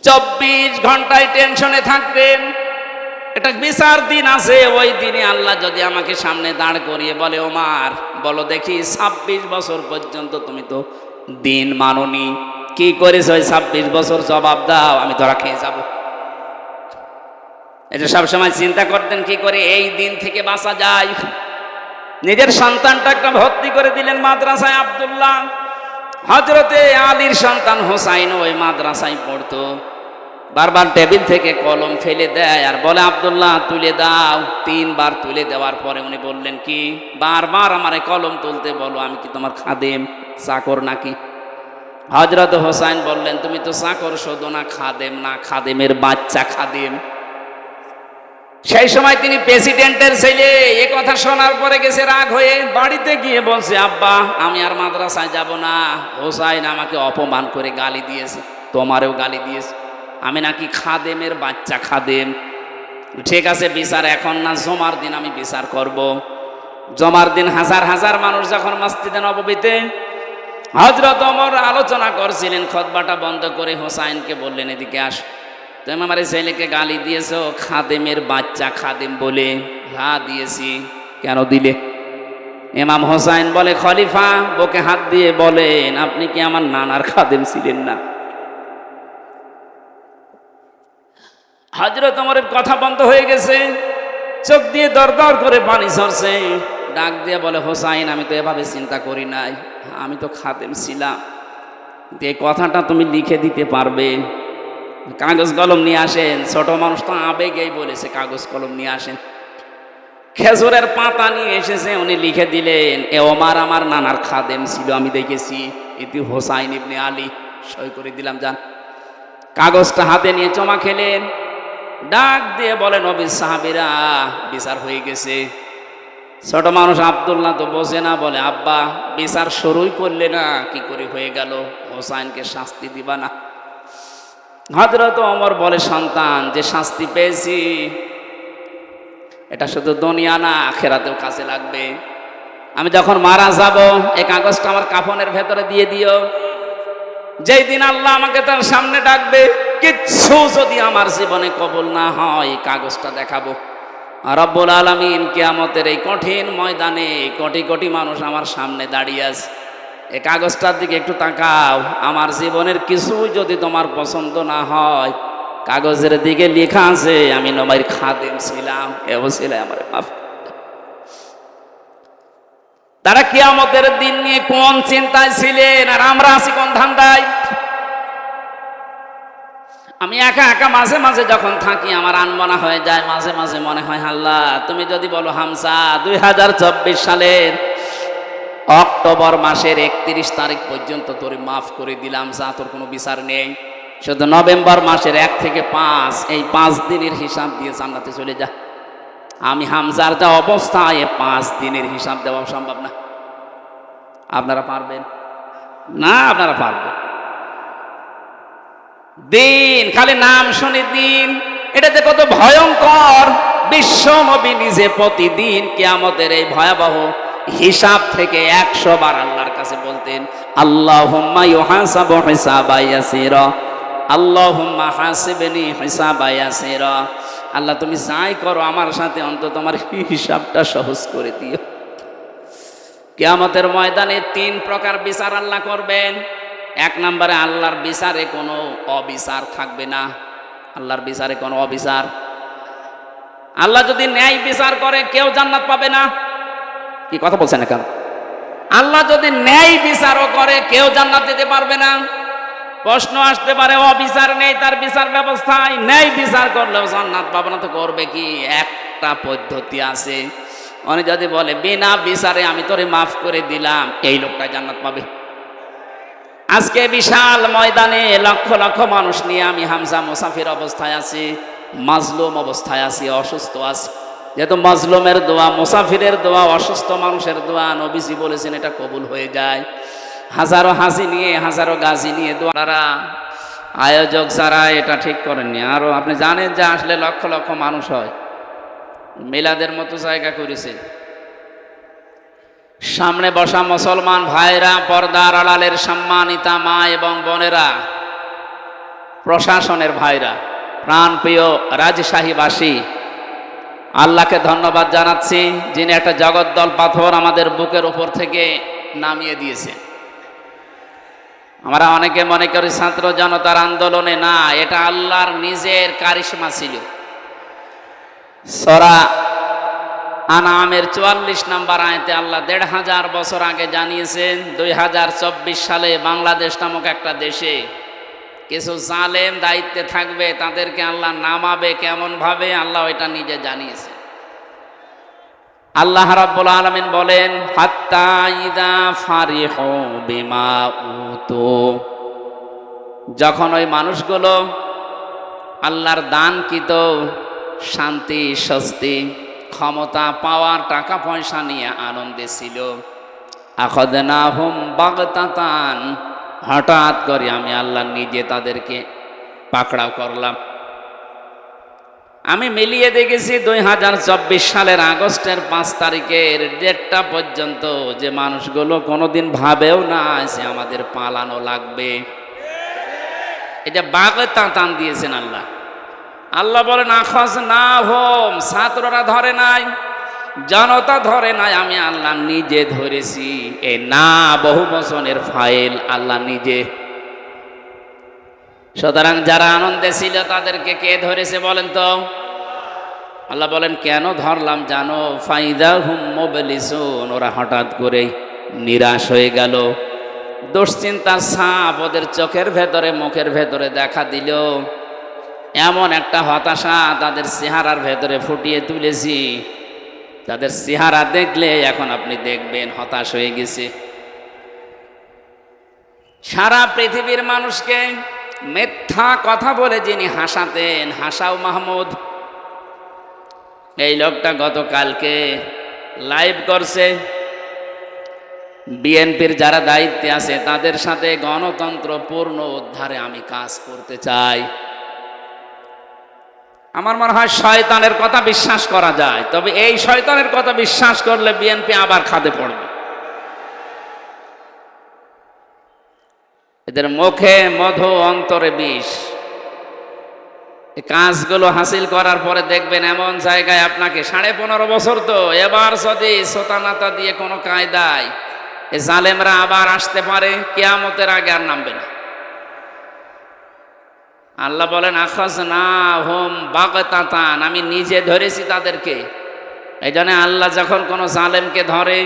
24 ঘন্টায় টেনশনে থাকতেন, এটা বিচার দিন আছে, ওই দিনে আল্লাহ যদি আমাকে সামনে দাঁড় করিয়ে বলে, ওমর বলো দেখি 26 বছর পর্যন্ত তুমি তো দিন মানোনি, কি করেছ ওই 26 বছর জবাব দাও, আমি ধরা খেয়ে যাব। এটা সবসময় চিন্তা করতেন কি করে এই দিন থেকে বাঁচা যায়। নিজের সন্তানটা একটা ভর্তি করে দিলেন মাদ্রাসায় আব্দুল্লাহ, হযরতে আলীর সন্তান হোসাইন ওই মাদ্রাসায় পড়তো। বারবার টেবিল থেকে কলম ফেলে দেয় আর বলে আব্দুল্লাহ তুলে দাও। 3 বার তুলে দেওয়ার পরে উনি বললেন কি, বারবার আমার কলম তুলতে বলো, আমি কি তোমার খাদেম চাকর নাকি? হযরত হোসাইন বললেন তুমি তো চাকর শুধু না, খাদেম না, খাদেমের বাচ্চা খাদেম। সেই সময় তিনি প্রেসিডেন্টের ছেলে, এ কথা শোনার পরে গেছে রাগ হয়ে, বাড়িতে গিয়ে বলছে আব্বা আমি আর মাদ্রাসায় যাব না, হোসাইন আমাকে অপমান করে গালি দিয়েছে, তোমারেও গালি দিয়েছে, আমি নাকি খাদেমের বাচ্চা খাদেম। ঠিক আছে বিচার এখন না, জমার দিন আমি বিচার করব। জমার দিন হাজার হাজার মানুষ যখন মসজিদে নববীতে হযরত ওমর আলোচনা করছিলেন, খুতবাটা বন্ধ করে হোসাইনকে বললেন এদিকে আস, তুমি আমার ছেলেকে গালি দিয়েছো খাদেমের বাচ্চা খাদেম বলে। হ্যাঁ দিয়েছি। কেন দিলে? ইমাম হোসাইন বলে খলিফা বুকে হাত দিয়ে বলেন আপনি কি আমার নানার খাদেম ছিলেন না? হযরত ওমরের কথা বন্ধ হয়ে গেছে, চোখ দিয়ে দরদর করে পানি ঝরছে। ডাক দিয়ে বলে হোসাইন আমি তো এভাবে চিন্তা করি নাই, আমি তো খাদেম ছিলাম, এই কথাটা তুমি লিখে দিতে পারবে? কাগজ কলম নিয়ে আসেন। ছোট মানুষ তো আবেগেই বলেছে কাগজ কলম নিয়ে আসেন। খেজুরের পাতা নিয়ে এসেছে, উনি লিখে দিলেন এ ওমর আমার নানার খাদেম ছিল, আমি দেখেছি, ইতি হোসাইন ইবনে আলী। সই করে দিলাম, যান। কাগজটা হাতে নিয়ে চমা খেলেন, ডাক দিয়ে বলেন নবীর সাহাবীরা বিচার হয়ে গেছে। ছোট মানুষ আব্দুল্লাহ তো বোঝে না, বলে আব্বা বিচার শুরুই করলে না, কি করে হয়ে গেল? হোসাইনকে শাস্তি দিবা না? হযরত ওমর বলে সন্তান যে শাস্তি পেয়েছি এটা শুধু দুনিয়া না, আখিরাতেও কাজে লাগবে। আমি যখন মারা যাব এই কাগজটা আমার কাফনের ভেতরে দিয়ে দিও। যেই দিন আল্লাহ আমাকে তার সামনে ডাকবে, কিচ্ছু যদি আমার জীবনে কবুল না হয় কাগজটা দেখাবো। রব্বুল আলামিন কিয়ামতের এই কঠিন ময়দানে কোটি কোটি মানুষ আমার সামনে দাঁড়িয়ে আছে, এই কাগজটার দিকে একটু তাকাও। আমার জীবনের কিছু যদি তোমার পছন্দ না হয়, কাগজের দিকে লেখা আছে আমি নবীর খাদেম ছিলাম, এও ছিল আমার মাফ। তারা কিয়ামতের দিন নিয়ে কোন চিন্তায় ছিলেন, আর আমরা আছি কোন ধান্দায়? আমি একা একা মাঝে মাঝে যখন থাকি আমার আনমনা হয়ে যায়, মাঝে মাঝে মনে হয় আল্লাহ তুমি যদি বলো হামসা 2024 সালের অক্টোবর মাসের 31 তারিখ পর্যন্ত তোরে মাফ করে দিলাম, যা তোর কোনো বিচার নেই। শুধু নভেম্বর মাসের 1 থেকে 5 এই 5 দিনের হিসাব দিয়ে জান্নাতে চলে যা। আমি হামজার যা অবস্থা, এ 5 দিনের হিসাব দেওয়া সম্ভব না। আপনারা পারবেন না? আপনারা পারবেন? দিন, খালি নাম শুনে দিন, এটাতে কত ভয়ঙ্কর। বিশ্ব নবী নিজে প্রতিদিন কিয়ামতের এই ভয়াবহ হিসাব থেকে 100 বার আল্লাহর কাছে বলতেন, আল্লাহুম্মা ইউহাসাবু হিসাবান ইয়াসীরা, আল্লাহুম্মা হাসিবনি হিসাবান ইয়াসীরা। আল্লাহ তুমি যাই করো আমার সাথে অন্তত আমার হিসাবটা সহজ করে দিও। কিয়ামতের ময়দানে 3 প্রকার বিচার আল্লাহ করবেন। 1 নম্বরে আল্লাহর বিচারে কোনো অবিচার থাকবে না। আল্লাহর বিচারে কোনো অবিচার। আল্লাহ যদি ন্যায় বিচার করে কেউ জান্নাত পাবে না। কি কথা বলছেন এখন? আল্লাহ যদি ন্যায় বিচারও করে কেউ জান্নাত যেতে পারবে না। প্রশ্ন আসতে পারে, অবিচার নেই তার বিচার ব্যবস্থায়, ন্যায় বিচার করলেও জান্নাত পাবে না, তো করবে কি? একটা পদ্ধতি আছে। উনি যদি বলে বিনা বিচারে আমি তোরে মাফ করে দিলাম, এই লোকটা জান্নাত পাবে। আজকে বিশাল ময়দানে লক্ষ লক্ষ মানুষ নিয়ে আমি হামজা মুসাফির অবস্থায় আছি, মাজলুম অবস্থায় আছি, অসুস্থ আছি। যেহেতু মাজলুমের দোয়া, মুসাফিরের দোয়া, অসুস্থ মানুষের দোয়া নবীজি বলেছেন এটা কবুল হয়ে যায়। হাজারো হাজি নিয়ে, হাজারো গাজী নিয়ে দোয়ারা আয়োজক যারা এটা ঠিক করেননি। আরো আপনি জানেন যে আসলে লক্ষ লক্ষ মানুষ হয়, মিলাদের মতো জায়গা করেছে। সামনে বসা মুসলমান ভাইরা, পর্দার আড়ালের সম্মানিতা মা এবং বোনেরা, প্রশাসনের ভাইরা, প্রাণপ্রিয় রাজশাহীবাসী, আল্লাহকে ধন্যবাদ জানাচ্ছি যিনি একটা জগদ্দল পাথর আমাদের বুকের উপর থেকে নামিয়ে দিয়েছে। আমরা অনেকে মনে করি ছাত্র জনতার আন্দোলনে, না, এটা আল্লাহর নিজের কারিশমা ছিল। সূরা আনামের 44 নম্বর আয়াতে আল্লাহ 1500 বছর আগে জানিয়েছেন 2024 সালে বাংলাদেশ নামক একটা দেশে কিছু জালেম দায়িত্বে থাকবে, তাদেরকে আল্লাহ নামাবে কেমন ভাবে, আল্লাহ এটা নিজে জানিয়েছে। আল্লাহ রাব্বুল আলামিন বলেন, হাত্তা ইযা ফারিহু বিমা উতু, যখন ওই মানুষগুলো আল্লাহর দানকৃত শান্তি, স্বস্তি, ক্ষমতা পাওয়ার, টাকা পয়সা নিয়ে আনন্দে ছিল, আখাযনাহুম বাগতাতান, হঠাৎ করে আমি আল্লাহ নিজে তাদেরকে পাকড়াও করলাম। আমি মিলিয়ে দেখেছি 2024 সালের আগস্টের 5 তারিখের ডেটটা পর্যন্ত যে মানুষগুলো কোনোদিন ভাবেও না যে আমাদের পালানো লাগবে, এটা বাগতাতান দিয়েছেন আল্লাহ। আল্লাহ বলেন আখাযনাহুম, ছাত্ররা ধরে নাই, জনতা ধরে নাই, আমি আল্লাহ নিজে ধরেছি। এ না বহু বচনের ফাইল, আল্লাহ নিজে। সুতরাং যারা আনন্দে ছিল তাদেরকে কে ধরেছে বলেন তো? আল্লাহ বলেন কেন ধরলাম জানো? ফাইদাহুম মুবলিসুন, ওরা হঠাৎ করে নিরাশ হয়ে গেল। দুশ্চিন্তার ছাপ ওদের চোখের ভেতরে, মুখের ভেতরে দেখা দিল। এমন একটা হতাশা তাদের চেহারার ভেতরে ফুটিয়ে তুলেছি, তাদের চেহারা দেখলে এখন আপনি দেখবেন হতাশ হয়ে গেছে। সারা পৃথিবীর মানুষকে মিথ্যা কথা বলে যিনি হাসাতেন, হাসাও মাহমুদ, এই লোকটা গতকালকে লাইভ করছে। বিএনপির যারা দায়িত্বে আছে তাদের সাথে গণতন্ত্র পূর্ণ উদ্ধারে আমি কাজ করতে চাই। আমার মনে হয় শয়তানের কথা বিশ্বাস করা যায়, তবে এই শয়তানের কথা বিশ্বাস করলে বিএনপি আবার খাদে পড়বে। এদের মুখে মধু, অন্তরে বিষ। এই কাজগুলো হাসিল করার পরে দেখবেন এমন জায়গায় আপনাকে 15.5 বছর, তো এবার যদি সোতানাতা দিয়ে কোনো কায়দায় এই জালেমরা আবার আসতে পারে, কিয়ামতের আগে আর নামবে না। আল্লাহ বলেন আখাযনাহুম বাগতাতান, আমি নিজে ধরেছি তাদেরকে। এই জন্য আল্লাহ যখন কোনো জালেমকে ধরে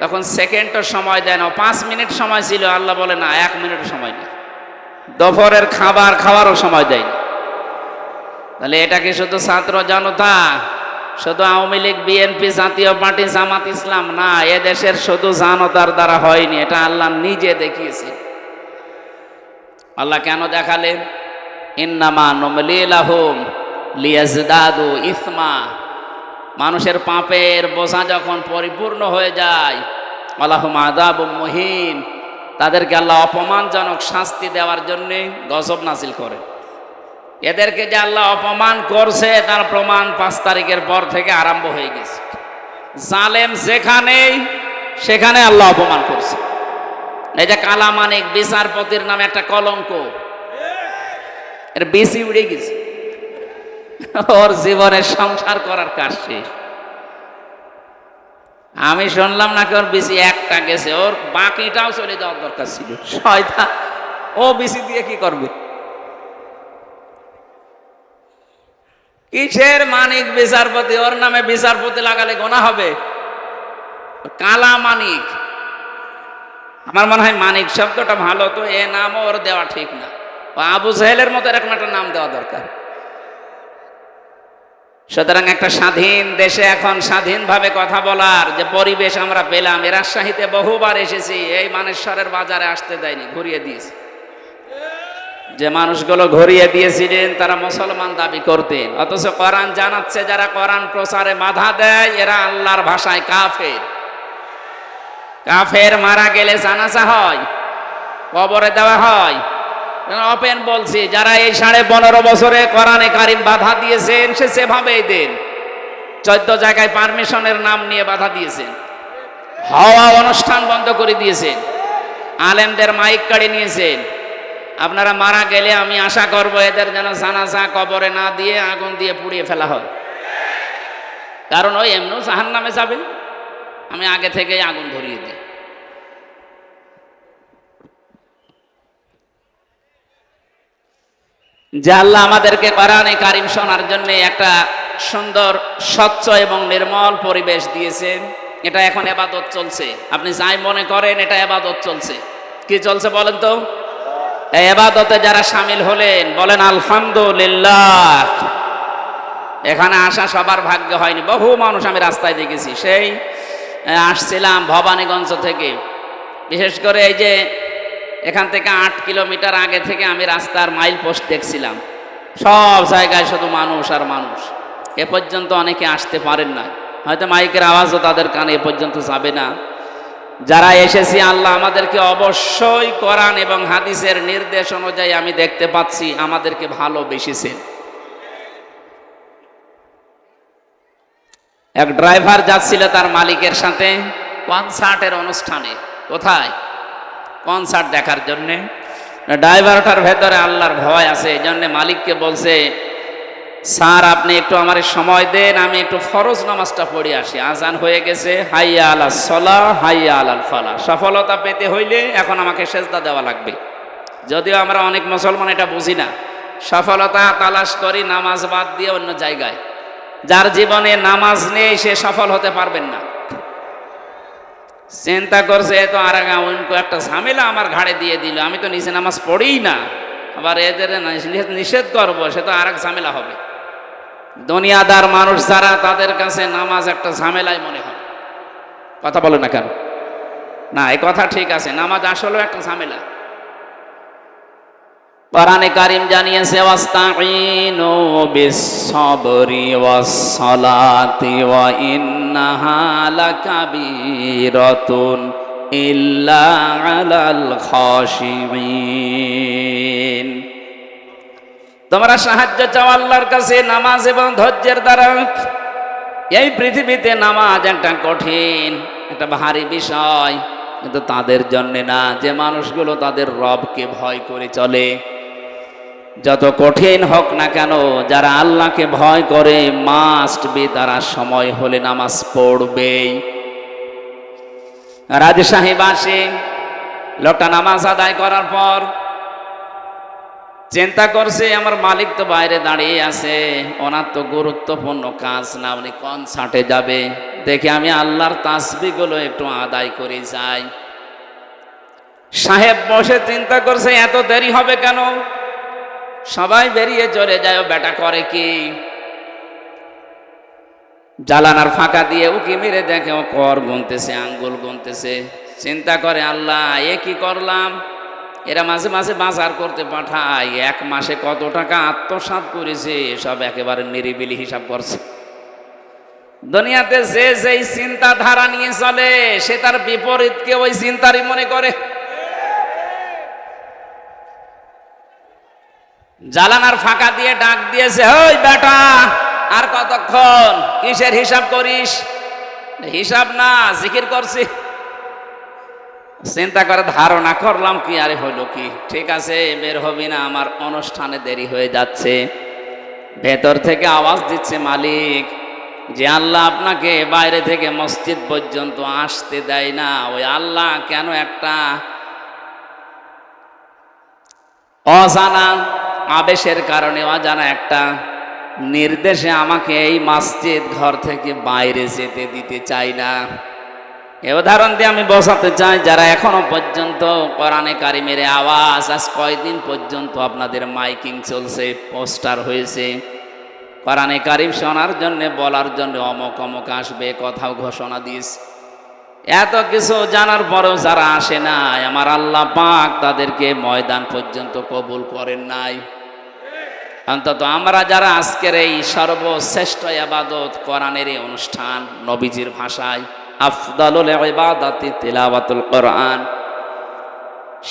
তখন সেকেন্ডও সময় দেয় না। 5 মিনিট সময় ছিল, আল্লাহ বলে না 1 মিনিটও সময় নেই, দুপুরের খাবার খাওয়ারও সময় দেয়নি। তাহলে এটা কি শুধু ছাত্র জনতা শুধু আওয়ামী লীগ, বিএনপি, জাতীয় পার্টি, জামাত ইসলাম না, এদেশের শুধু জানতার দ্বারা হয়নি, এটা আল্লাহ নিজে দেখিয়েছে। আল্লাহ কেন দেখালেন? ইন্নামা নুমলি লাহুম লিয়াজদাদু ইসমা। মানুষের পাপের বোঝা যখন পরিপূর্ণ হয়ে যায়, আল্লাহুম আযাবুম মুহিন, তাদেরকে আল্লাহ অপমানজনক শাস্তি দেওয়ার জন্য গজব নাজিল করে। এদেরকে যে আল্লাহ অপমান করছে তার প্রমাণ 5 তারিখের পর থেকে আরম্ভ হয়ে গেছে। জালেম যেখানেই সেখানে আল্লাহ অপমান করছে। এই যে কালামানিক বিচারপতির নামে একটা কলঙ্ক, এর বেশি উড়ে গেছে, ওর জীবনের সংসার করার কাজ শেষ। আমি শুনলাম নাকি ওর বেশি একটা গেছে, ওর বাকিটাও চলে যাওয়ার দরকার ছিল। শয়তান, ও বেশি দিয়ে কি করবে? কিসের মানিক বিচারপতি? ওর নামে বিচারপতি লাগালে গোনা হবে? কালা মানিক। আমার মনে হয় মানিক শব্দটা ভালো, তো এ নামও ওর দেওয়া ঠিক না। আবু জাহেলের মতো এরকম একটা নাম দেওয়া দরকার। সুতরাং একটা স্বাধীন দেশে এখন স্বাধীনভাবে কথা বলার যে পরিবেশ আমরা পেলাম, এ রাজশাহীতে বহুবার এসেছি, এই মানেশ্বরের বাজারে আসতে দেয়নি, ঘুরিয়ে দিয়েছে। যে মানুষগুলো ঘুরিয়ে দিয়েছিলেন তারা মুসলমান দাবি করতেন, অথচ কোরআন জানাচ্ছে যারা কোরআন প্রচারে বাধা দেয় এরা আল্লাহর ভাষায় কাফের। কাফের মারা গেলে জানাজা হয়, কবরে দেওয়া হয়। ওপেন বলছি, যারা এই 15.5 বছরে কোরআনে কারিম বাধা দিয়েছেন সে সেভাবেই দেন। 14 জায়গায় পারমিশনের নাম নিয়ে বাধা দিয়েছেন, হওয়া অনুষ্ঠান বন্ধ করে দিয়েছেন, আলেমদের মাইক কাড়ি নিয়েছেন। আপনারা মারা গেলে আমি আশা করব এদের যেন জানাজা কবরে না দিয়ে আগুন দিয়ে পুড়িয়ে ফেলা হয়, কারণ ওই এমনও জাহান্নামে যাবে। আমি আগে থেকেই আগুন ধরিয়ে দিই। যে আল্লাহ আমাদেরকে কোরআনে কারিম শোনার জন্য একটা সুন্দর, স্বচ্ছ এবং নির্মল পরিবেশ দিয়েছেন, এটা এখন ইবাদত চলছে। আপনি যাই মনে করেন এটা ইবাদত চলছে। কি চলছে বলেন তো? এই ইবাদতে যারা শামিল হলেন বলেন আলহামদুলিল্লাহ। এখানে আসা সবার ভাগ্য হয়নি। বহু মানুষ আমি রাস্তায় দেখেছি, সেই আসছিলাম ভবানীগঞ্জ থেকে, বিশেষ করে এই যে এখান থেকে 8 কিলোমিটার আগে থেকে আমি রাস্তার মাইল পোস্ট দেখছিলাম, সব জায়গায় শুধু মানুষ আর মানুষ। এ পর্যন্ত অনেকে আসতে পারেন না, হয়তো মাইকের আওয়াজও তাদের কানে এ পর্যন্ত যাবে না। যারা এসেছি আল্লাহ আমাদেরকে অবশ্যই কোরআন এবং হাদিসের নির্দেশ অনুযায়ী আমি দেখতে পাচ্ছি আমাদেরকে ভালোবেসেছেন। এক ড্রাইভার যাচ্ছিল তার মালিকের সাথে কনসার্টের অনুষ্ঠানে। কোথায়? কনসার্ট দেখার জন্যে। ড্রাইভারটার ভেতরে আল্লাহর ভয় আছে, এই জন্যে মালিককে বলছে, স্যার আপনি একটু আমার সময় দেন, আমি একটু ফরজ নামাজটা পড়ে আসি, আজান হয়ে গেছে, হাইয়া আলাস সালাহ হাইয়া আলাল ফালাহ। সফলতা পেতে হইলে এখন আমাকে সেজদা দেওয়া লাগবে। যদিও আমরা অনেক মুসলমান এটা বুঝি না, সফলতা তালাশ করি নামাজ বাদ দিয়ে অন্য জায়গায়। যার জীবনে নামাজ নেই সে সফল হতে পারবেন না। চিন্তা করছে এ তো আর একটা ঝামেলা আমার ঘাড়ে দিয়ে দিল, আমি তো নিচে নামাজ পড়িই না, আবার এদের নিষেধ করবো, সে তো আর এক ঝামেলা হবে। দুনিয়াদার মানুষ যারা, তাদের কাছে নামাজ একটা ঝামেলাই মনে হয়। কথা বলে না কেন? না, এই কথা ঠিক আছে, নামাজ আসলেও একটা ঝামেলা। কোরআনে কারীম জানিয়েছে ওয়াস্তাঈনু বিস-সাবরি ওয়াস-সালাতি ওয়া ইন্নাহা লাকাবীরাতুন ইল্লা আলাল খাশিঈন। তোমরা সাহায্য চাও আল্লাহর কাছে নামাজ এবং ধৈর্যের দ্বারা। এই পৃথিবীতে নামাজ একটা কঠিন, একটা ভারী বিষয়, কিন্তু তাদের জন্য না যে মানুষগুলো তাদের রবকে ভয় করে চলে। যত কঠিন হোক না কেন, যারা আল্লাহকে ভয় করে মাস্ট বি তারা সময় হলে নামাজ পড়বেই। রাজশাহী বাসী লোকটা নামাজ আদায় করার পর চিন্তা করছে, আমার মালিক তো বাইরে দাঁড়িয়ে আছে, ওনার তো গুরুত্বপূর্ণ কাজ না, উনি কনসার্টে যাবে, দেখে আমি আল্লাহর তাসবিহগুলো একটু আদায় করে যাই। সাহেব বসে চিন্তা করছে এত দেরি হবে কেন, সবাই বেরিয়ে চলে যায়, বেটা করে কি? জালানার ফাঁকা দিয়ে উকি মেরে দেখে ও কর গুনতেছে, আঙ্গুল গুনতেছে। চিন্তা করে, আল্লাহ এ কি করলাম? এরা মাঝে মাঝে বাজার করতে পাঠায়, এক মাসে কত টাকা আত্মসাৎ করেছে সব একেবারে নিরিবিলি হিসাব করছে। দুনিয়াতে যে যেই চিন্তাধারা নিয়ে চলে সে তার বিপরীতকে ওই চিন্তারই মনে করে। জালানার ফাঁকা দিয়ে ডাক দিয়েছে, ওই বেটা আর কতক্ষণ? কিসের হিসাব করিস? হিসাব না, জিকির করছি। চিন্তা করে ধারণা করলাম কি, আরে হলো কি, ঠিক আছে বের হবি না, আমার অনুষ্ঠানে দেরি হয়ে যাচ্ছে। ভেতর থেকে আওয়াজ দিচ্ছে মালিক, যে আল্লাহ আপনাকে বাইরে থেকে মসজিদ পর্যন্ত আসতে দেয় না, ওই আল্লাহ কেন একটা অজানা আবেশের কারণে, অজানা একটা নির্দেশে আমাকে এই মসজিদ ঘর থেকে বাইরে যেতে দিতে চাই না। এ উদাহরণ দিয়ে আমি বোঝাতে চাই, যারা এখনো পর্যন্ত কোরআনে কারিমের আওয়াজ, আজ কয়দিন পর্যন্ত আপনাদের মাইকিং চলছে, পোস্টার হয়েছে, কোরআনে কারিম শোনার জন্য, বলার জন্য অমুক অমুক আসবে, কথাও ঘোষণা দিস, এত কিছু জানার পরেও যারা আসে নাই, আমার আল্লাহ পাক তাদেরকে ময়দান পর্যন্ত কবুল করেন নাই। অন্তত আমরা যারা আজকের এই সর্বশ্রেষ্ঠ ইবাদত কোরআনের এই অনুষ্ঠান, নবীজির ভাষায় আফদালুল ইবাদাতি তিলাওয়াতুল কোরআন,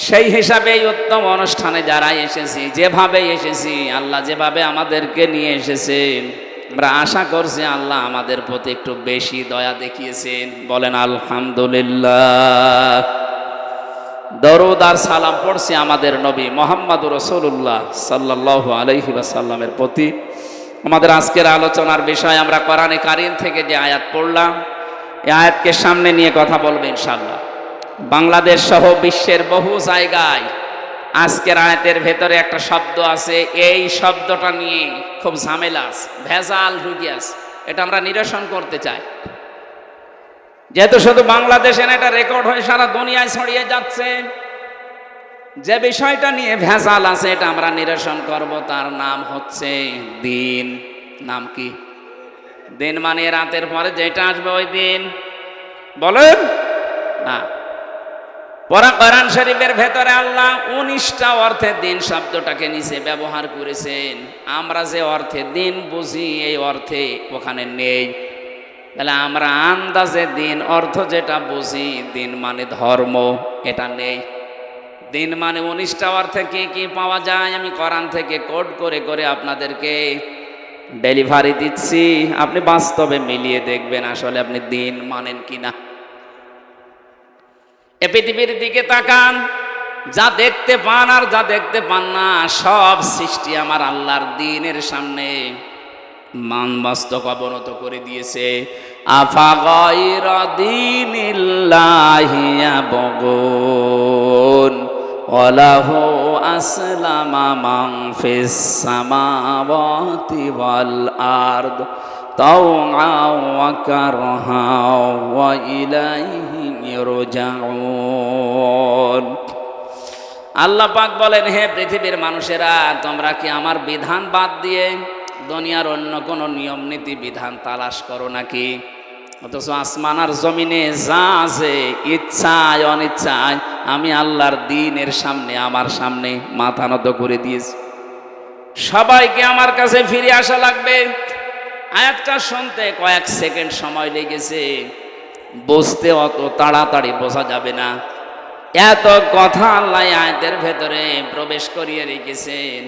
সেই হিসাবে এই উত্তম অনুষ্ঠানে যারা এসেছি, যেভাবে এসেছি, আল্লাহ যেভাবে আমাদেরকে নিয়ে এসেছেন, আমরা আশা করছি আল্লাহ আমাদের প্রতি একটু বেশি দয়া দেখিয়েছেন। বলেন আলহামদুলিল্লাহ। দরুদ আর সালাম পড়ছি আমাদের নবী মুহাম্মদুর রাসূলুল্লাহ সাল্লাল্লাহু আলাইহি ওয়াসাল্লামের প্রতি। আমাদের আজকের আলোচনার বিষয়, আমরা কোরআনে কারীম থেকে যে আয়াত পড়লাম, এই আয়াতকে সামনে নিয়ে কথা বলবো ইনশাআল্লাহ। বাংলাদেশ সহ বিশ্বের বহু জায়গায় আজকের আয়াতের ভেতরে একটা শব্দ আছে, এই শব্দটা নিয়ে খুব ঝামেলা আছে, ভেজাল ঢুকে আছে। এটা আমরা নিরসন করতে চাই, যেহেতু শুধু বাংলাদেশে না, এটা রেকর্ড হয়ে সারা দুনিয়ায় ছড়িয়ে যাচ্ছে। যে বিষয়টা নিয়ে ভেজাল আছে এটা আমরা নিরসন করব, তার নাম হচ্ছে দিন। নাম কি? দিন মানে রাতের পরে যেটা আসবে ওই দিন, বলেন না। কোরআন শরীফের ভেতরে আল্লাহ 19টা অর্থে দিন শব্দটাকে নিচে ব্যবহার করেছেন। আমরা যে অর্থে দিন বুঝি এই অর্থে ওখানে নেই। তাহলে আমরা আন্দাজে দিন অর্থ যেটা বুঝি, দিন মানে ধর্ম, এটা নেই। দিন মানে 19টা অর্থে কি কি পাওয়া যায় আমি কোরআন থেকে কোড করে করে আপনাদেরকে ডেলিভারি দিচ্ছি, আপনি বাস্তবে মিলিয়ে দেখবেন আসলে আপনি দিন মানেন কিনা। এ পৃথিবীর দিকে তাকান, যা দেখতে পান আর যা দেখতে পান না, সব সৃষ্টি আমার আল্লাহর দিনের সামনে মানবাস্তব অবনত করে দিয়েছে। আফা গায়রা দীনিল্লাহি ইয়াবগুন ওয়ালাহু আসলামা মান ফিস সামাওয়াতি ওয়াল আরদ তাওআন ওয়া কারহা ওয়া ইলাইহি ইরজাউন। আল্লাহ পাক বলেন, হে পৃথিবীর মানুষেরা, তোমরা কি আমার বিধান বাদ দিয়ে দুনিয়ার অন্য কোনো নিয়ম নীতি বিধান তালাশ করো নাকি? অথচ আসমান আর জমিনে যা আছে, ইচ্ছায় অনিচ্ছায় আমি আল্লাহর দ্বীনের সামনে, আমার সামনে মাথা নত করে দিয়েছি। সবাইকে আমার কাছে ফিরে আসা লাগবে। আয়াতটা শুনতে কয়েক সেকেন্ড সময় লেগেছে, বুঝতে অত তাড়াতাড়ি বোঝা যাবে না। এত কথা আল্লাহ আয়াতের ভেতরে প্রবেশ করিয়ে রেখেছেন।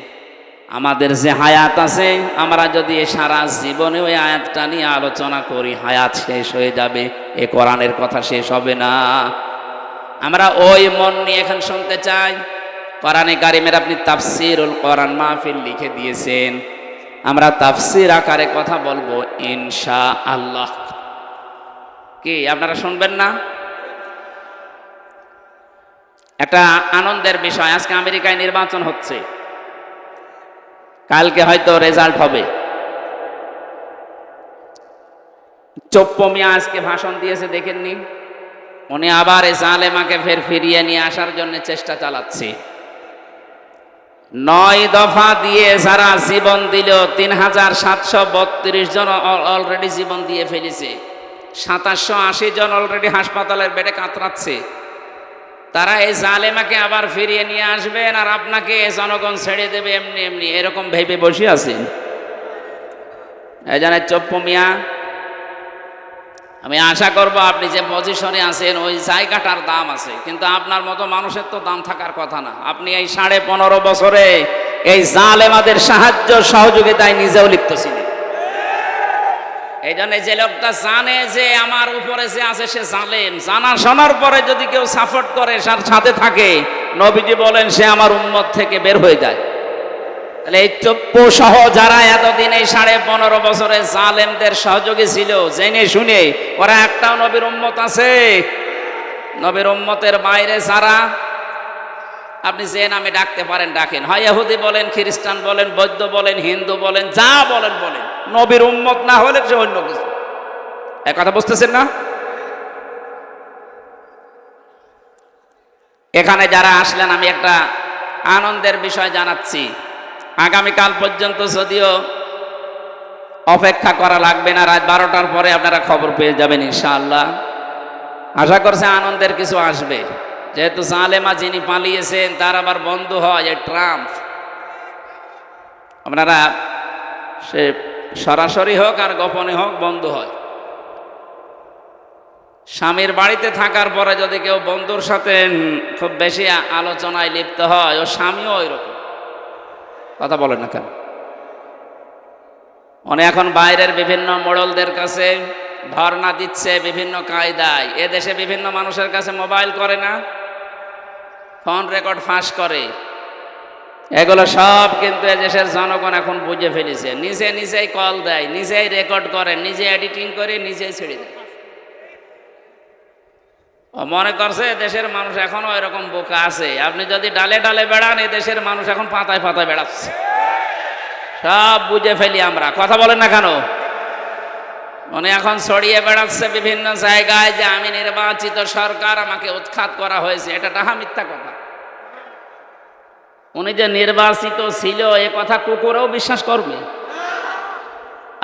আমাদের যে হায়াত আছে, আমরা যদি সারা জীবনে ওই আয়াতটা নিয়ে আলোচনা করি, হায়াত শেষ হয়ে যাবে, এ কোরআনের কথা শেষ হবে না। আমরা ওই মন নিয়ে এখন শুনতে চাই। কোরআনে কারিমের আপনি তাফসিরুল কোরআন মাহফিল লিখে দিয়েছেন, আমরা তাফসির আকারে কথা বলবো ইনশাআল্লাহ। কি আপনারা শুনবেন না? একটা আনন্দের বিষয়, আজকে আমেরিকায় নির্বাচন হচ্ছে, কালকে হয়তো রেজাল্ট হবে। চপ্পু মিয়া আজকে ভাষণ দিয়েছে, দেখেননি? উনি আবার এই জালেমাকে ফিরিয়ে নিয়ে আসার জন্য চেষ্টা চালাচ্ছে। 9 দফা দিয়ে যারা জীবন দিল 3732 জন অলরেডি জীবন দিয়ে ফেলেছে। 2780 জন অলরেডি হাসপাতালের বেডে কাতরাচ্ছে। তারা এই জালেমাকে আবার ফিরিয়ে নিয়ে আসবেন আর আপনাকে জনগণ ছেড়ে দেবে এমনি এমনি, এরকম ভেবে বসে আছেন। এই জন্য চপ্পু মিয়া, আমি আশা করব আপনি যে পজিশনে আছেন ওই জায়গাটার দাম আছে, কিন্তু আপনার মতো মানুষের তো দাম থাকার কথা না। আপনি এই 15.5 বছরে এই জালেমাদের সাহায্য সহযোগিতায় নিজেও লিপ্ত ছিলেন। এই জন্য যে লোকটা জানে যে আমার উপরে যে আছে সে জালেম, জানা শোনার পরে যদি কেউ সাপোর্ট করে সাথে থাকে, নবীজি বলেন সে আমার উম্মত থেকে বের হয়ে যায়। তাহলে এই চপ্পু সহ যারা এতদিন এই 15.5 বছরে জালেমদের সহযোগী ছিল, জেনে শুনে ওরা একটাও নবীর উম্মত আছে? নবীর উম্মতের বাইরে যারা আপনি যে নামে ডাকতে পারেন ডাকেন, হয় ইহুদি বলেন, খ্রিস্টান বলেন, বৌদ্ধ বলেন, হিন্দু বলেন, যা বলেন বলেন, নবীর উম্মত না হলে সে অন্য কিছু। এক কথা বুঝতেছেন না? এখানে যারা আসলেন আমি একটা আনন্দের বিষয় জানাচ্ছি। আগামীকাল পর্যন্ত যদিও অপেক্ষা করা লাগবে না, রাত 12টার পরে আপনারা খবর পেয়ে যাবেন ইনশাআল্লাহ। আশা করছে আনন্দের কিছু আসবে, যেহেতু জালেমা যিনি পালিয়েছেন তার আবার বন্ধু হয় এই ট্রাম্প। আপনারা সে সরাসরি হোক আর গোপনে হোক বন্ধু হয়। স্বামীর বাড়িতে থাকার পরে যদি কেউ বন্ধুর সাথে খুব বেশি আলোচনায় লিপ্ত হয়, ও স্বামীও ওই রকম। কথা বলেন না কেন? উনি এখন বাইরের বিভিন্ন মোড়লদের কাছে ধর্ণা দিচ্ছে বিভিন্ন কায়দায়। এদেশে বিভিন্ন মানুষের কাছে মোবাইল করে না, ফোন রেকর্ড ফাঁস করে, এগুলো সব কিন্তু এদেশের জনগণ এখন বুঝে ফেলেছে। নিজেই কল দেয়, নিজেই রেকর্ড করে, নিজে এডিটিং করে, নিজেই ছেড়ে দেয়। ও মনে করছে দেশের মানুষ এখনো এরকম বোকা আছে। আপনি যদি ডালে ডালে বেড়ান, এদেশের মানুষ এখন পাতায় পাতায় বেড়াচ্ছে। সব বুঝে ফেলি আমরা। কথা বলেন না কেন? উনি এখন ছড়িয়ে বেড়াচ্ছে বিভিন্ন জায়গায় যে আমি নির্বাচিত সরকার, আমাকে উৎখাত করা হয়েছে। এটা ডাহা মিথ্যা কথা। উনি যে নির্বাচিত ছিল এ কথা কুকুরও বিশ্বাস করবে?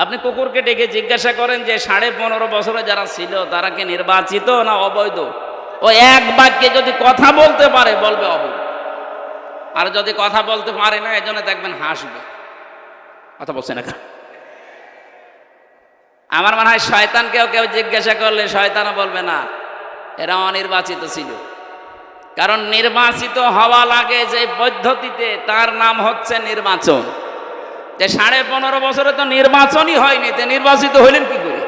আপনি কুকুরকে ডেকে জিজ্ঞাসা করেন যে 15.5 বছরে যারা ছিল তারা কি নির্বাচিত না অবৈধ? ও এক বাক্যে যদি কথা বলতে পারে বলবে অবৈধ, আর যদি কথা বলতে পারে না এজন্য দেখবেন হাসবে। কথা বলছে না? আমার মনে হয় শয়তানকেও কেউ জিজ্ঞাসা করলে শয়তানও বলবে না এরা অনির্বাচিত ছিল। কারণ নির্বাচিত হওয়া লাগে যে পদ্ধতিতে, তার নাম হচ্ছে নির্বাচন। যে 15.5 বছরে তো নির্বাচনই হয়নি, তে নির্বাচিত হইলেন কি করে?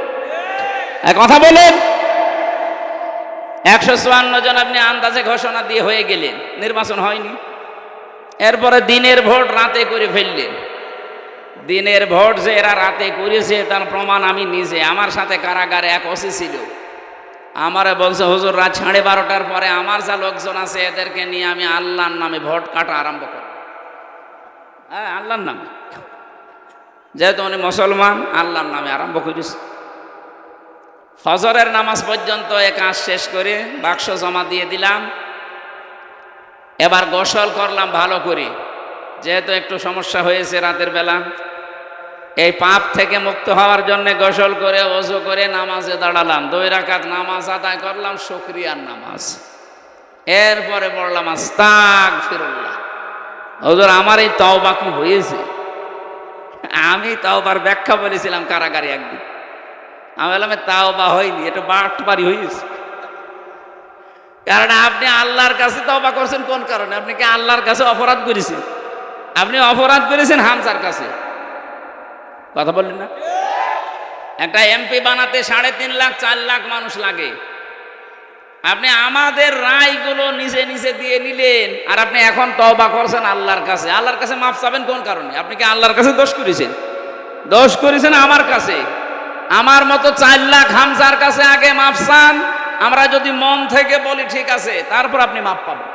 কথা বলেন। 154 জন আপনি আন্দাজে ঘোষণা দিয়ে হয়ে গেলেন, নির্বাচন হয়নি। এরপরে দিনের ভোট রাতে করে ফেললেন। দিনের ভোট যে এরা রাতে করেছে তার প্রমাণ আমি নিজে, আমার সাথে কারাগারে এক ওসি ছিল, আমারে বলছে হুজুর রাত 12:30টার পরে আমার যা লোকজন আছে এদেরকে নিয়ে আমি আল্লাহর নামে ভোট কাটা আরম্ভ করব। হ্যাঁ, আল্লাহর নামে, যেহেতু উনি মুসলমান আল্লাহর নামে আরম্ভ করেছে। ফজরের নামাজ পর্যন্ত এ কাজ শেষ করে বাক্স জমা দিয়ে দিলাম। এবার গোসল করলাম ভালো করে, যেহেতু একটু সমস্যা হয়েছে রাতের বেলা। এই পাপ থেকে মুক্ত হওয়ার জন্য গোসল করে ওযু করে নামাজে দাঁড়ালাম। 2 রাকাত নামাজ আদায় করলাম, শুকরিয়ার নামাজ। এরপরে পড়লাম আস্তাগফিরুল্লাহ। হুজুর আমার এই তওবা কি হয়েছে? আমি তওবার ব্যাখ্যা বলেছিলাম কারাগারে একদিন। আমি বললাম তওবা হয়নি, এটা বাটপারি হয়েছে। কারণ আপনি আল্লাহর কাছে তওবা করছেন কোন কারণে? আপনি কি আল্লাহর কাছে অপরাধ করেছেন? আপনি অপরাধ করেছেন হামজার কাছে। কথা বললেন না? একটা এমপি বানাতে 3.5 লাখ 4 লাখ মানুষ লাগে। আপনি আমাদের রায়গুলো নিজে নিজে দিয়ে নিলেন, আর আপনি এখন তওবা করছেন আল্লাহর কাছে। আল্লাহর কাছে মাফ চাবেন কোন কারণে? আপনি কি আল্লাহর কাছে দোষ করেছেন? দোষ করেছেন আমার কাছে। আমার মতো 4 লাখ হামজার কাছে আগে মাফ চান। আমরা যদি মন থেকে বলি ঠিক আছে, তারপর আপনি মাফ পাবেন।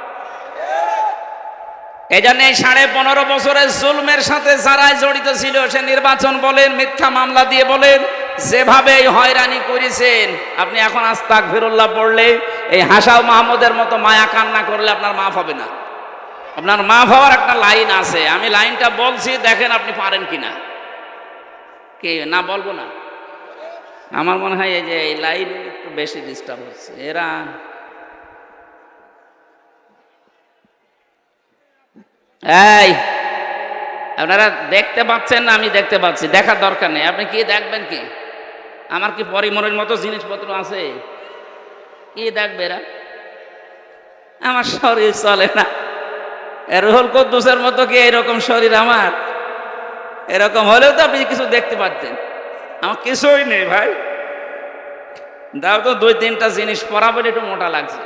এই জন্য 15.5 বছরের জুলমের সাথে যারা জড়িত ছিল, সে নির্বাচন বলেন, মিথ্যা মামলা দিয়ে বলেন, যেভাবে হয়রানি করেছেন, আপনি এখন আস্তাগফিরুল্লাহ পড়লে, এই হাসাও মাহমুদের মতো মায়া কান্না করলে আপনার মাফ হবে না। আপনার মাফ হওয়ার একটা লাইন আছে, আমি লাইনটা বলছি, দেখেন আপনি পারেন কিনা। কে না বলবো না? আমার মনে হয় এই যে এই লাইন একটু বেশি ডিস্টার্ব হচ্ছে। এরা এই আপনারা দেখতে পাচ্ছেন না? আমি দেখতে পাচ্ছি, দেখার দরকার নেই। আপনি কি দেখবেন? কি আমার কি পরিমরের মতো জিনিসপত্র আছে? কি দেখবে এরা? আমার শরীর চলে না। রুহুল কুদ্দুসের মতো কি এরকম শরীর আমার? এরকম হলেও তো আপনি কিছু দেখতে পাচ্ছেন। আমার কিছুই নেই ভাই। দাও তো 2-3টা জিনিস পরাবো, একটু মোটা লাগছে।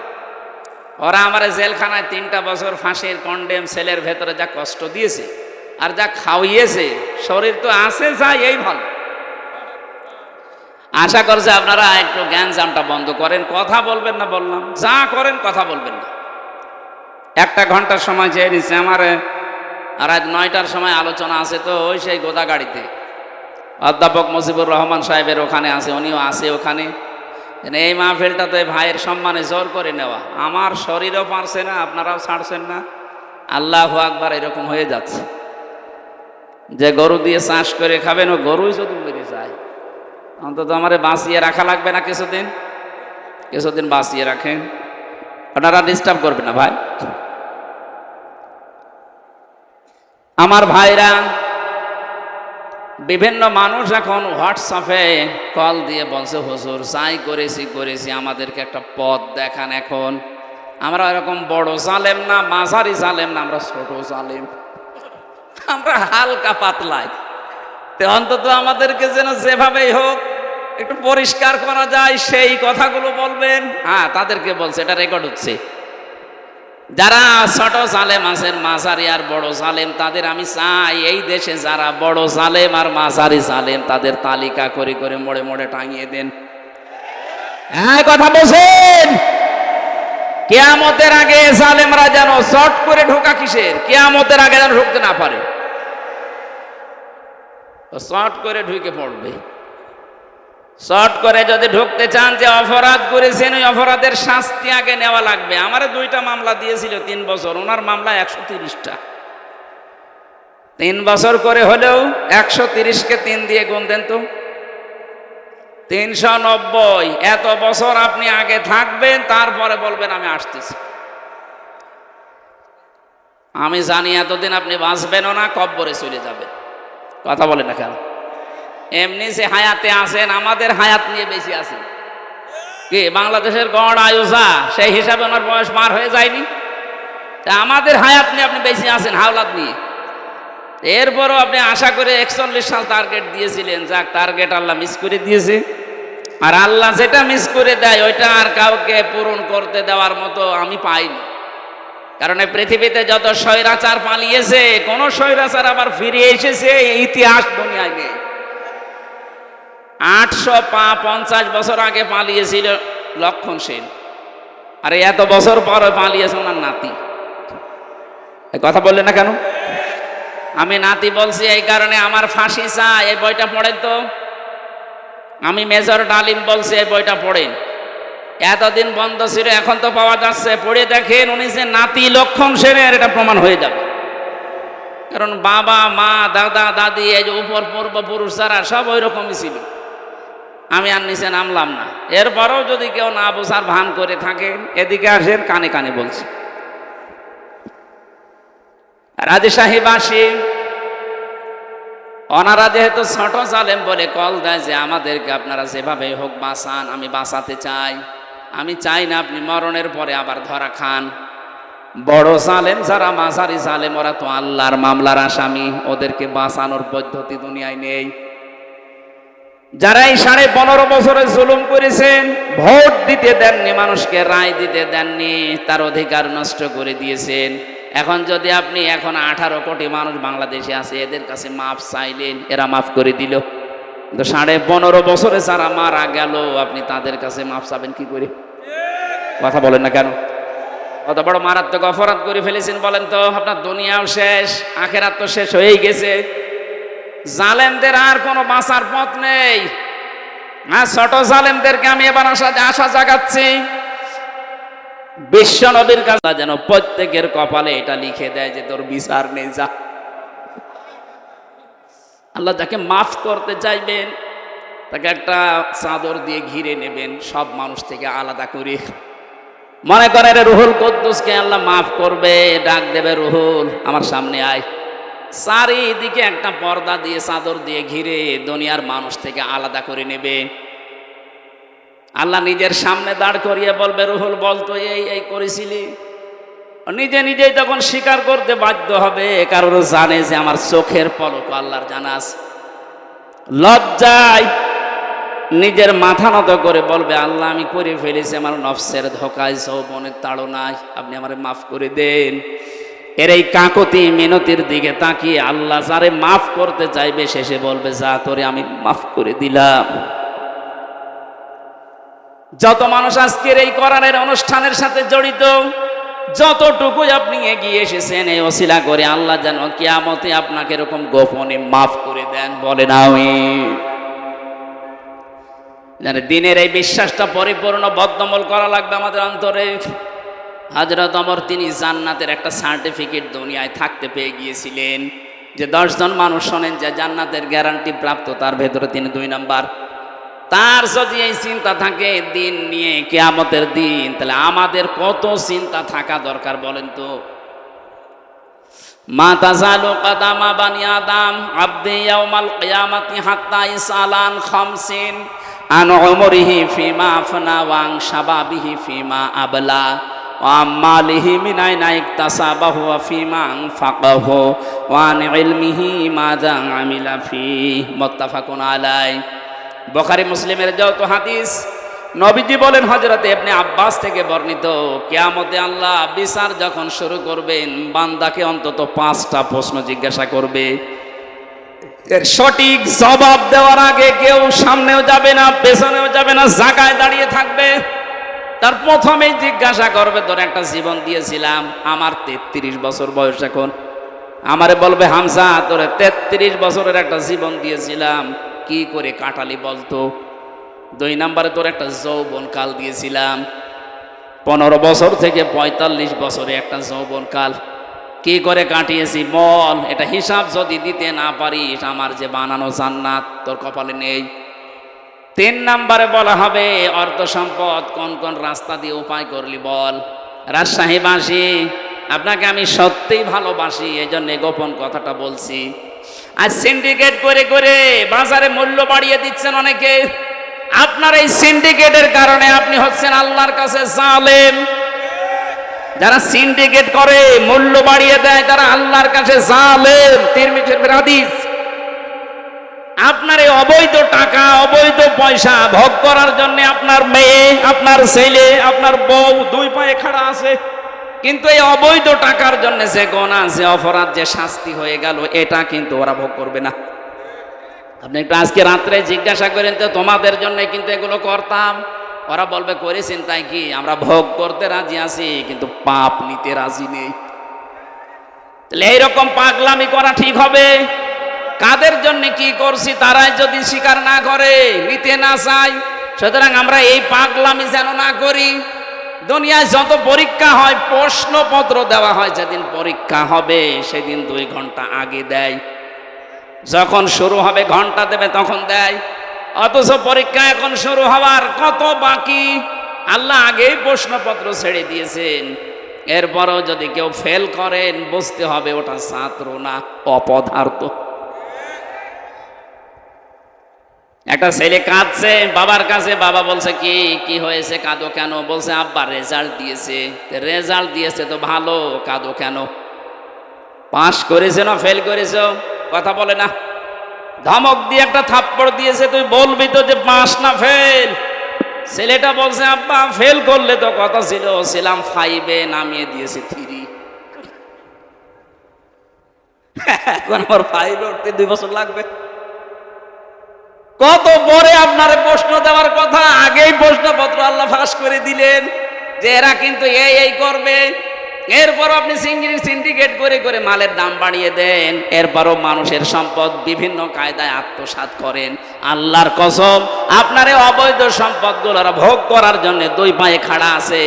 ওরা আমার জেলখানায় 3টা বছর ফাঁসির কন্ডেম সেলের ভেতরে যা কষ্ট দিয়েছে আর যা খাওয়িয়েছে, শরীর তো আছে যাই, এই ভালো। আশা করছে আপনারা একটু জ্ঞান জামটা বন্ধ করেন, কথা বলবেন না বললাম, যা করেন কথা বলবেন না। 1 ঘন্টার সময় চেয়ে নিচ্ছে আমার, আর আজ 9টার সময় আলোচনা আছে, তো ওই সেই গোদাগাড়িতে অধ্যাপক মুজিবুর রহমান সাহেবের ওখানে আছে, উনিও আছে ওখানে। এই মাহফিলটা তো ভাইয়ের সম্মানে জোর করে নেওয়া, আমার শরীরও পারছে না, আপনারাও ছাড়ছেন না। আল্লাহু আকবার, এরকম হয়ে যাচ্ছে যে গরু দিয়ে চাষ করে খাবেন, ও গরুই যদি মরে যায়, অন্তত আমারে বাঁচিয়ে রাখা লাগবে না? কিছুদিন বাঁচিয়ে রাখেন, আপনারা ডিস্টার্ব করবেন না ভাই। আমার ভাইরা, বিভিন্ন মানুষ এখন হোয়াটসঅ্যাপে কল দিয়ে বলছে, হুজুর যাই করেছি আমাদেরকে একটা পথ দেখান। এখন আমরা এরকম বড় জালেম না, মাঝারি জালেম না, আমরা ছোট জালেম, আমরা হালকা পাতলাই। তো অন্তত আমাদেরকে যেন যেভাবেই হোক একটু পরিষ্কার করা যায়, সেই কথাগুলো বলবেন। হ্যাঁ, তাদেরকে বলছে, এটা রেকর্ড হচ্ছে। যারা ছোট জালেম আছেন, মাঝারি আর বড় জালেম, তাদের আমি চাই এই দেশে যারা বড় জালেম আর মাঝারি জালেম, তাদের তালিকা করে করে মোড়ে মোড়ে টাঙিয়ে দেন। হ্যাঁ, কথা বলছেন? কিয়ামতের আগে জালেমরা যেন শর্ট করে ঢোকা, কিসের কিয়ামতের আগে যেন ঢুকতে না পারে, শর্ট করে ঢুকে পড়বে। শর্ট করে যদি ঢুকতে চান, যে অপরাধ করেছেন ওই অপরাধের শাস্তি আগে নেওয়া লাগবে। আমারে 2টা মামলা দিয়েছিল 3 বছর, ওনার মামলা 130টা। 3 বছর করে হলেও 130কে 3 দিয়ে গুণ দেন তো, 390। এত বছর আপনি আগে থাকবেন, তারপরে বলবেন আমি আসতেছি। আমি জানি এতদিন আপনি বাঁচবেনও না, কব্বরে চলে যাবেন। কথা বলেন না কেন? এমনি যে হায়াতে আছেন, আমাদের হায়াত নিয়ে বেশি আছে। কি বাংলাদেশের গড় আয়ুষা, সেই হিসাবে ওনার বয়স পার হয়ে যায়নি? তা আমাদের হায়াত নিয়ে আপনি বেশি আছেন, হাওলাত নিয়ে। এরপরও আপনি আশা করে 41 সাল টার্গেট দিয়েছিলেন, যাক টার্গেট আল্লাহ মিস করে দিয়েছে। আর আল্লাহ যেটা মিস করে দেয়, ওইটা আর কাউকে পূরণ করতে দেওয়ার মতো আমি পাইনি। কারণ এই পৃথিবীতে যত স্বৈরাচার পালিয়েছে, কোন স্বৈরাচার আবার ফিরে এসেছে ইতিহাস দুনিয়ায় নেই। 850 বছর আগে পালিয়েছিল লক্ষণ সেন, আর এত বছর পর পালিয়েছে ওনার নাতি। কথা বললেন না কেন? আমি নাতি বলছি এই কারণে, আমার ফাঁসি চাই। এই বইটা পড়েন তো। আমি মেজর ডালিম বলছি, এই বইটা পড়েন। এতদিন বন্ধ ছিল, এখন তো পাওয়া যাচ্ছে, পড়ে দেখেন। উনি যে নাতি লক্ষণ সেনের, এটা প্রমাণ হয়ে যাবে। কারণ বাবা মা দাদা দাদি, এই যে উপর পূর্বপুরুষ যারা, সব ওই রকমই ছিল। আমি আর নিচে নামলাম না। এরপরেও যদি কেউ না বোঝার ভান করে থাকেন, এদিকে আসেন, কানে কানে বলছি। রাজশাহীবাসী, ওনারা যেহেতু ছোট জালেম বলে কল দেয় যে আমাদেরকে আপনারা যেভাবে হোক বাঁচান, আমি বাঁচাতে চাই। আমি চাই না আপনি মরণের পরে আবার ধরা খান। বড় জালেম যারা, মাঝারি জালেম, ওরা তো আল্লাহর মামলার আসামি, ওদেরকে বাঁচানোর পদ্ধতি দুনিয়ায় নেই। যারা এই 15.5 বছরে জুলুম করেছেন, ভোট দিতে দেননি, মানুষকে রায় দিতে দেননি, তার অধিকার নষ্ট করে দিয়েছেন। এখন যদি আপনি, এখন 18 কোটি মানুষ বাংলাদেশে আছে, এদের কাছে মাফ চাইলেন, এরা মাফ করে দিল। কিন্তু 15.5 বছরে যারা মারা গেল, আপনি তাদের কাছে মাফ চাবেন কি করে? কথা বলেন না কেন? কত বড় মারাত্মক অপরাধ করে ফেলেছেন বলেন তো। আপনার দুনিয়াও শেষ, আখেরাত তো শেষ হয়েই গেছে। জালেমদের আর কোনো বাঁচার পথ নেই। ছোট জালেমদেরকে আমি এবার আশা জাগাচ্ছি, বিশ্ব নবীর কাছে যেন প্রত্যেকের কপালে এটা লিখে দেয় যে তোর বিচার নেই, যা। আল্লাহ যাকে মাফ করতে চাইবেন তাকে একটা চাদর দিয়ে ঘিরে নেবেন সব মানুষ থেকে আলাদা করে। মনে করেন রুহুল কুদ্দুসকে আল্লাহ মাফ করবে, ডাক দেবে রুহুল আমার সামনে আয়, চারিদিকে একটা পর্দা দিয়ে চাদর দিয়ে ঘিরে দুনিয়ার মানুষ থেকে আলাদা করে নেবে। আল্লাহ নিজের সামনে দাঁড় করিয়ে বলবে রুহুল বলতো এই এই করেছিলি, নিজে নিজেই তখন স্বীকার করতে বাধ্য হবে, কারণ জানে যে আমার চোখের পলক আল্লাহর জানা আছে। লজ্জায় নিজের মাথা নত করে বলবে আল্লাহ আমি করে ফেলেছি, আমার নফসের ধোকায় যৌবনের তাড়নায় আপনি আমারে মাফ করে দেন। এর এই কাকতি মিনতির দিকে তাকিয়ে আল্লাহ যারে মাফ করতে চাইবে শেষে বলবে যা তোরে আমি মাফ করে দিলাম। যত মানুষ আজকের এই কোরআনের অনুষ্ঠানের সাথে জড়িত, যতটুকুই আপনি এগিয়ে এসেছেন এই ওসিলা করে আল্লাহ যেন কিয়ামতে আপনাকে এরকম গোপনে মাফ করে দেন, বলেন আমিন। জানে দিনের এই বিশ্বাসটা পরিপূর্ণ বদ্ধমূল করা লাগবে আমাদের অন্তরে। হযরত ওমর তিনি জান্নাতের একটা সার্টিফিকেট দুনিয়ায় থাকতে পেয়ে গিয়েছিলেন, যে 10 জন মানুষ শোনেন যে জান্নাতের গ্যারান্টি প্রাপ্ত, তার ভেতরে তিনি 2 নাম্বার। তার যদি এই চিন্তা থাকে দিন নিয়ে কিয়ামতের দিন, তাহলে আমাদের কত চিন্তা থাকা দরকার বলেন তো। মা তাজালু কাদামা বানি আদম আবদি ইয়াউমাল কিয়ামাতি হাত্তা ইসালান খামসিন আন উমরিহি ফিমা আফনা ওয়া আন শাবাবিহি ফিমা আবলা ওয়া মালিহি মিন আইনা ইকতাসাবাহু ওয়া ফিমা আনফাকাহু ওয়া আন ইলমিহি মাযা আমিলা ফিহি। মুত্তাফাকুন আলাইহি। বুখারী মুসলিমের যত হাদিস, নবীজি বলেন হযরত ইবনে আব্বাস থেকে বর্ণিত, কিয়ামতে আল্লাহ বিচার যখন শুরু করবেন বান্দাকে অন্তত 5টা প্রশ্ন জিজ্ঞাসা করবে। এর সঠিক জবাব দেওয়ার আগে কেউ সামনেও যাবে না পেছনেও যাবে না, জায়গায় দাঁড়িয়ে থাকবে। তার প্রথমেই জিজ্ঞাসা করবে তোর একটা জীবন দিয়েছিলাম, আমার 33 বছর বয়স এখন, আমারে বলবে হামজা তোর 33 বছরের একটা জীবন দিয়েছিলাম, কি করে কাটালি বলতো। 2 নম্বরে তোর একটা যৌবন কাল দিয়েছিলাম, 15 বছর থেকে 45 বছরে একটা যৌবন কাল, কি করে কাটিয়েছি বল। এটা হিসাব যদি দিতে না পারিস আমার যে বানানো জান্নাত তোর কপালে নেই। 3 নম্বরে বলা হবে অর্থ সম্পদ কোন কোন রাস্তা দিয়ে উপায় করলি বল। রাজশাহীবাসী আপনাকে আমি সত্যিই ভালোবাসি, এই জন্য গোপন কথাটা বলছি। আর সিন্ডিকেট করে করে বাজারে মূল্য বাড়িয়ে দিচ্ছেন অনেকে, আপনার এই সিন্ডিকেটের কারণে আপনি হচ্ছেন আল্লাহর কাছে জালেম। যারা সিন্ডিকেট করে মূল্য বাড়িয়ে দেয় তারা আল্লাহর কাছে জালেম। তিরমিজির হাদিস। আপনার এই অবৈধ টাকা অবৈধ পয়সা ভোগ করার জন্য আপনার মেয়ে আপনার ছেলে আপনার বউ 2 পায়ে খাড়া আছে, কিন্তু এই অবৈধ টাকার জন্য যে গুনাহ যে অপরাধ যে শাস্তি হয়ে গেল এটা কিন্তু ওরা ভোগ করবে না। আপনি একটু আজকে রাত্রে জিজ্ঞাসা করেন তো তোমাদের জন্য কিন্তু এগুলো করতাম, ওরা বলবে করেছেন তাই কি, আমরা ভোগ করতে রাজি আছি কিন্তু পাপ নিতে রাজি নেই। তাহলে এইরকম পাগলামি করা ঠিক হবে? কাদের জন্য কি করছি তারাই যদি স্বীকার না করে নিতে না চায়, সুতরাং আমরা এই পাগলামি যেন না করি। দুনিয়ায় যত পরীক্ষা হয় প্রশ্নপত্র দেওয়া হয়, যেদিন পরীক্ষা হবে সেদিন 2 ঘন্টা আগে দেয়, যখন শুরু হবে ঘন্টা দেবে তখন দেয়, অথচ পরীক্ষা এখন শুরু হওয়ার কত বাকি, আল্লাহ আগেই প্রশ্নপত্র ছেড়ে দিয়েছেন। এরপরও যদি কেউ ফেল করেন বুঝতে হবে ওটা ছাত্র না অপদার্থ। একটা ছেলে কাঁদছে বাবার কাছে, বাবা বলছে কি কি হয়েছে কাঁদো কেন? বলছে আব্বা রেজাল্ট দিয়েছে। রেজাল্ট দিয়েছে তো ভালো, কাঁদো কেন? পাস করেছে না ফেল করেছো? কথা বলে না। ধমক দিয়ে একটা থাপ্পড় দিয়েছে, তুই বলবি তো যে পাস না ফেল। ছেলেটা বলছে আব্বা ফেল করলে তো কথা ছিল, ছিলাম 5-এ নামিয়ে দিয়েছে 3। এখন আমার 5-এ উঠতে 2 বছর লাগবে। কত পরে আপনার প্রশ্ন দেওয়ার কথা, আগেই প্রশ্নপত্র আল্লাহ ফাঁস করে দিলেন যে এরা কিন্তু এই করবে। এরপর আপনি সিন্ডিকেট করে করে মালের দাম বাড়িয়ে দেন, এরপরও মানুষের সম্পদ বিভিন্ন কায়দায় আত্মসাৎ করেন। আল্লাহর কসম আপনার এই অবৈধ সম্পদগুলো ভোগ করার জন্য 2 পায়ে খাড়া আছে,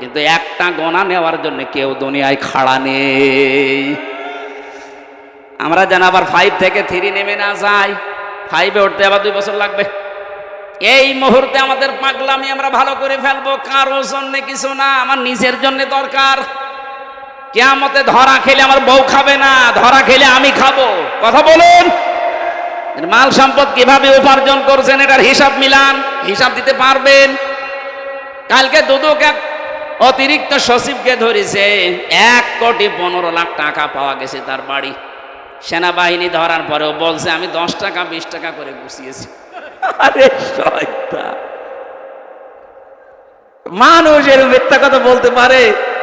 কিন্তু একটা গোনা নেওয়ার জন্য কেউ দুনিয়ায় খাড়া নেই। আমরা যেন আবার 5 থেকে 3 নেমে না যাই, 5-এ উঠতে আবার 2 বছর লাগবে। এই মুহূর্তে আমাদের পাগলামি আমরা ভালো করে ফেলবো, কারো জন্য কিছু না, আমার নিজের জন্য দরকার। কিয়ামতে ধরা খেলে আমার বউ খাবে না, ধরা খেলে আমি খাবো। কথা বলুন, মাল সম্পদ কিভাবে উপার্জন করছেন এটার হিসাব মিলান, হিসাব দিতে পারবেন। কালকে দুদক এক অতিরিক্ত সচিবকে ধরেছে, 1,15,00,000 টাকা পাওয়া গেছে তার বাড়ি। সেনাবাহিনী ধরার পরেও বলছে আমি 10 টাকা 20 টাকা করে গুছিয়েছি। আরে শয়তান, মানুষ এর মিথ্যা কথা বলতে পারে?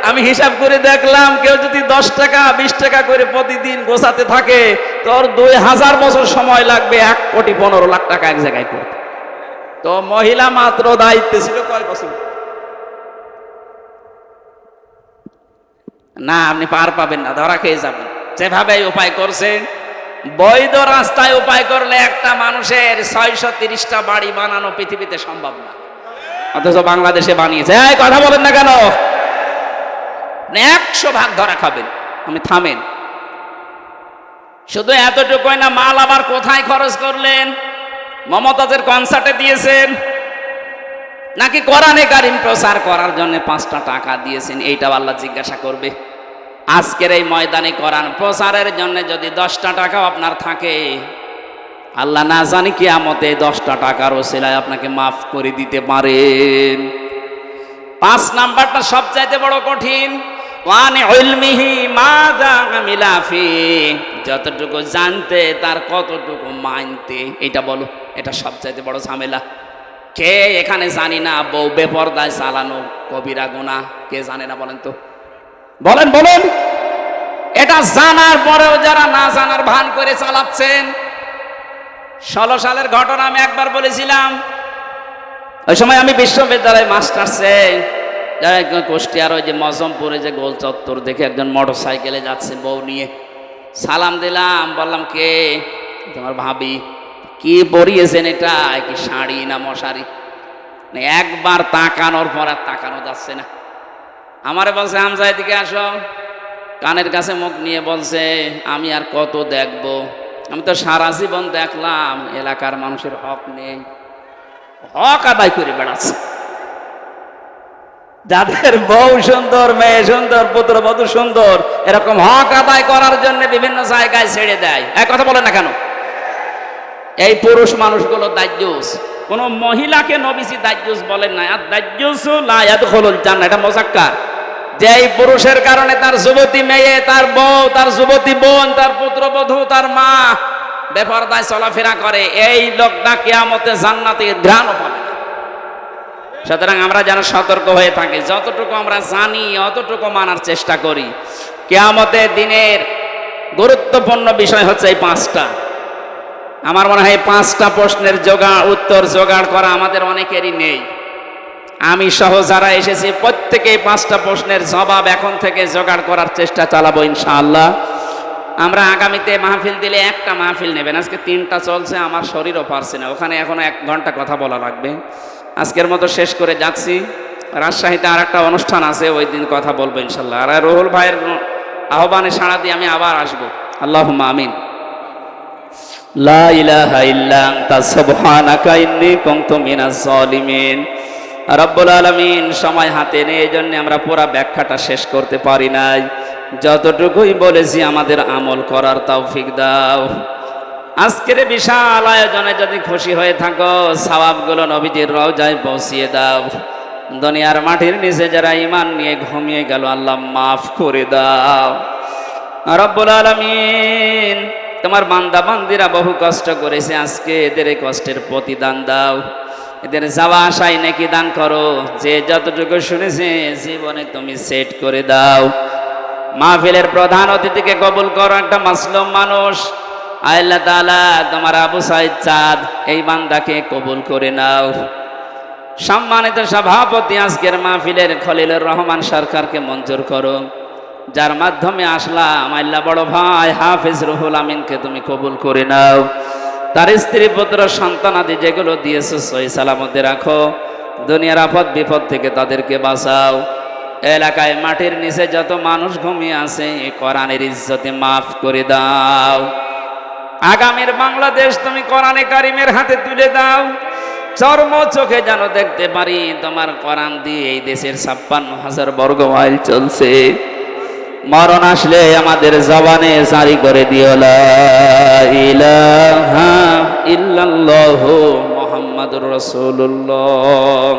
আমি হিসাব করে দেখলাম, কেউ যদি 10 টাকা 20 টাকা করে প্রতিদিন গোছাতে থাকে, তোর 2000 বছর সময় লাগবে 1,15,00,000 টাকা এক জায়গায় করতে। তো মহিলা মাত্র দায়িত্বে ছিল কয় বছর? না, আপনি পার পাবেন না, ধরা খেয়ে যাবেন। যেভাবে উপায় করছেন, বৈধ রাস্তায় উপায় করলে একটা মানুষের 630টা বাড়ি বানানো পৃথিবীতে সম্ভব না, অথচ বাংলাদেশে বানিয়েছে। এই কথা বলেন না কেন? 100 ভাগ ধরা খাবেন। আমি থামেন, শুধু এতটুকুই না, মাল আবার কোথায় খরচ করলেন? মমতাজের কনসার্টে দিয়েছেন নাকি কোরআনে কারিম প্রচার করার জন্য 5টা টাকা দিয়েছেন? এইটা আল্লাহ জিজ্ঞাসা করবে। আজকের এই ময়দানে কোরআন প্রচারের জন্য যদি 10টা টাকাও আপনার থাকে, আল্লাহ না জানি কিয়ামতে 10টা টাকার ওসিলায় আপনাকে মাফ করে দিতে পারেন। 5 নাম্বারটা সবচাইতে বড় কঠিন। ওয়ান ইলমিহি মাযা আমিলা ফি, যতটুকু জানতে তার কতটুকু মানতে, এটা বলো। এটা সবচাইতে বড় ঝামেলা। কে এখানে জানি না বউ বেপরদায় চালানো কবিরা গুনাহ? কে জানে না বলেন তো? বলেন বলেন। এটা জানার পরেও যারা না জানার ভান করে চালাচ্ছেন। 16 সালের ঘটনা আমি একবার বলেছিলাম। ওই সময় আমি বিশ্ববিদ্যালয়ে মাস্টার্সে কুষ্টিয়ার ওই যে মজমপুরে যে গোল চত্বর দেখে একজন মোটর সাইকেলে যাচ্ছে বউ নিয়ে, সালাম দিলাম, বললাম কে? তোমার ভাবি। কি পরিয়েছেন এটা? কি শাড়ি না মশারি? একবার তাকানোর পর আর তাকানো যাচ্ছে না। আমারে বলছে হামজা এদিকে আসো, কানের কাছে মুখ নিয়ে বলছে আমি আর কত দেখবো? আমি তো সারা জীবন দেখলাম এলাকার মানুষের হক নেই, হক আদায় করে বেড়াচ্ছে। যাদের বউ সুন্দর, মেয়ে সুন্দর, পুত্রবধূ সুন্দর, এরকম হক আদায় করার জন্য বিভিন্ন জায়গায় ছেড়ে দেয়। এক কথা বলে না কেন? এই পুরুষ মানুষগুলো দাজ্জুস। কোন মহিলাকে নবীজি দাজ্জুস বলেন না। আর দাজ্জুসু লা ইয়াদখুলুল জান্নাহ, এটা মুযাক্কার। যে এই পুরুষের কারণে তার যুবতী মেয়ে, তার বউ, তার যুবতী বোন, তার পুত্রবধূ, তার মা বেপরদায় চলাফেরা করে, এই লোকটা কিয়ামতে জান্নাতের ঘ্রাণও পাবে না। সুতরাং আমরা যেন সতর্ক হয়ে থাকি, যতটুকু আমরা জানি অতটুকু মানার চেষ্টা করি। কিয়ামতের দিনের গুরুত্বপূর্ণ বিষয় হচ্ছে এই 5টা। আমার মনে হয় 5টা প্রশ্নের উত্তর জোগাড় করা আমাদের অনেকেরই নেই। আমি সহ যারা এসেছি প্রত্যেকেই 5টা প্রশ্নের জবাব এখন থেকে জোগাড় করার চেষ্টা চালাবো ইনশাআল্লাহ। আমরা আগামীতে মাহফিল দিলে একটা মাহফিল নেবেন। আজকে 3টা চলছে, আমার শরীরও পারছে না, ওখানে এখনো 1 ঘন্টা কথা বলা লাগবে। আজকের মতো শেষ করে যাচ্ছি। রাজশাহীতে আর একটা অনুষ্ঠান আছে, ওই দিন কথা বলবো ইনশাল্লাহ। আর রুহুল ভাইয়ের আহ্বানে সাড়া দিয়ে আমি আবার আসবো। আল্লাহুম্মা আমিন। লা ইলাহা ইল্লা আনতা সুবহানাকা ইন্নী কুনতু মিনাজ জালিমিন। রব্বুল আলামিন সময় হাতে নেই, এই জন্য আমরা পুরো ব্যাখ্যাটা শেষ করতে পারি নাই। যতটুকুই বলেছি আমাদের আমল করার তৌফিক দাও। আজকের বিশাল আয়োজনে যদি খুশি হয়ে থাকো, সওয়াবগুলো নবীজির রওজায় পৌঁছিয়ে দাও। দুনিয়ার মাটির নিচে যারা ঈমান নিয়ে ঘুমিয়ে গেল, আল্লাহ মাফ করে দাও। রব্বুল আলামিন, তোমার বান্দা বান্দিরা বহু কষ্ট করেছে, আজকে এদের এই কষ্টের প্রতিদান দাও। এদের যাওয়া আসায় নেকি দান করো। যে যতটুকু শুনেছে জীবনে তুমি সেট করে দাও। মাহফিলের প্রধান অতিথিকে কবুল করো, একটা মাসলুম মানুষ। আল্লাহ তাআলা তোমার আবু সাইদ চাঁদ এই বান্দাকে কবুল করে নাও। সম্মানিত সভাপতি আজকের মাহফিলের খলিলুর রহমান সরকারকে মঞ্জুর করো, যার মাধ্যমে আসলাম। আল্লাহ বড় ভাই হাফেজ রুহুল আমিনকে তুমি কবুল করে নাও। তার স্ত্রী পুত্র সন্তানাদি যেগুলো দিয়েছো সহি সালামতে রাখো। দুনিয়ার আপদ বিপদ থেকে তাদেরকে বাঁচাও। এলাকায় মাটির নিচে যত মানুষ ঘুমিয়ে আছে কোরআনের ইজ্জতে মাফ করে দাও। আগামীর বাংলাদেশ তুমি কোরআনে কারিমের হাতে তুলে দাও। চর্ম চোখে যেন দেখতে পারি তোমার কোরআন দিয়ে এই দেশের 56,000 বর্গ মাইল চলছে। মরণ আসলে আমাদের জবানে জারি করে দিও লা ইলাহা ইল্লাল্লাহু মুহাম্মাদুর রাসূলুল্লাহ।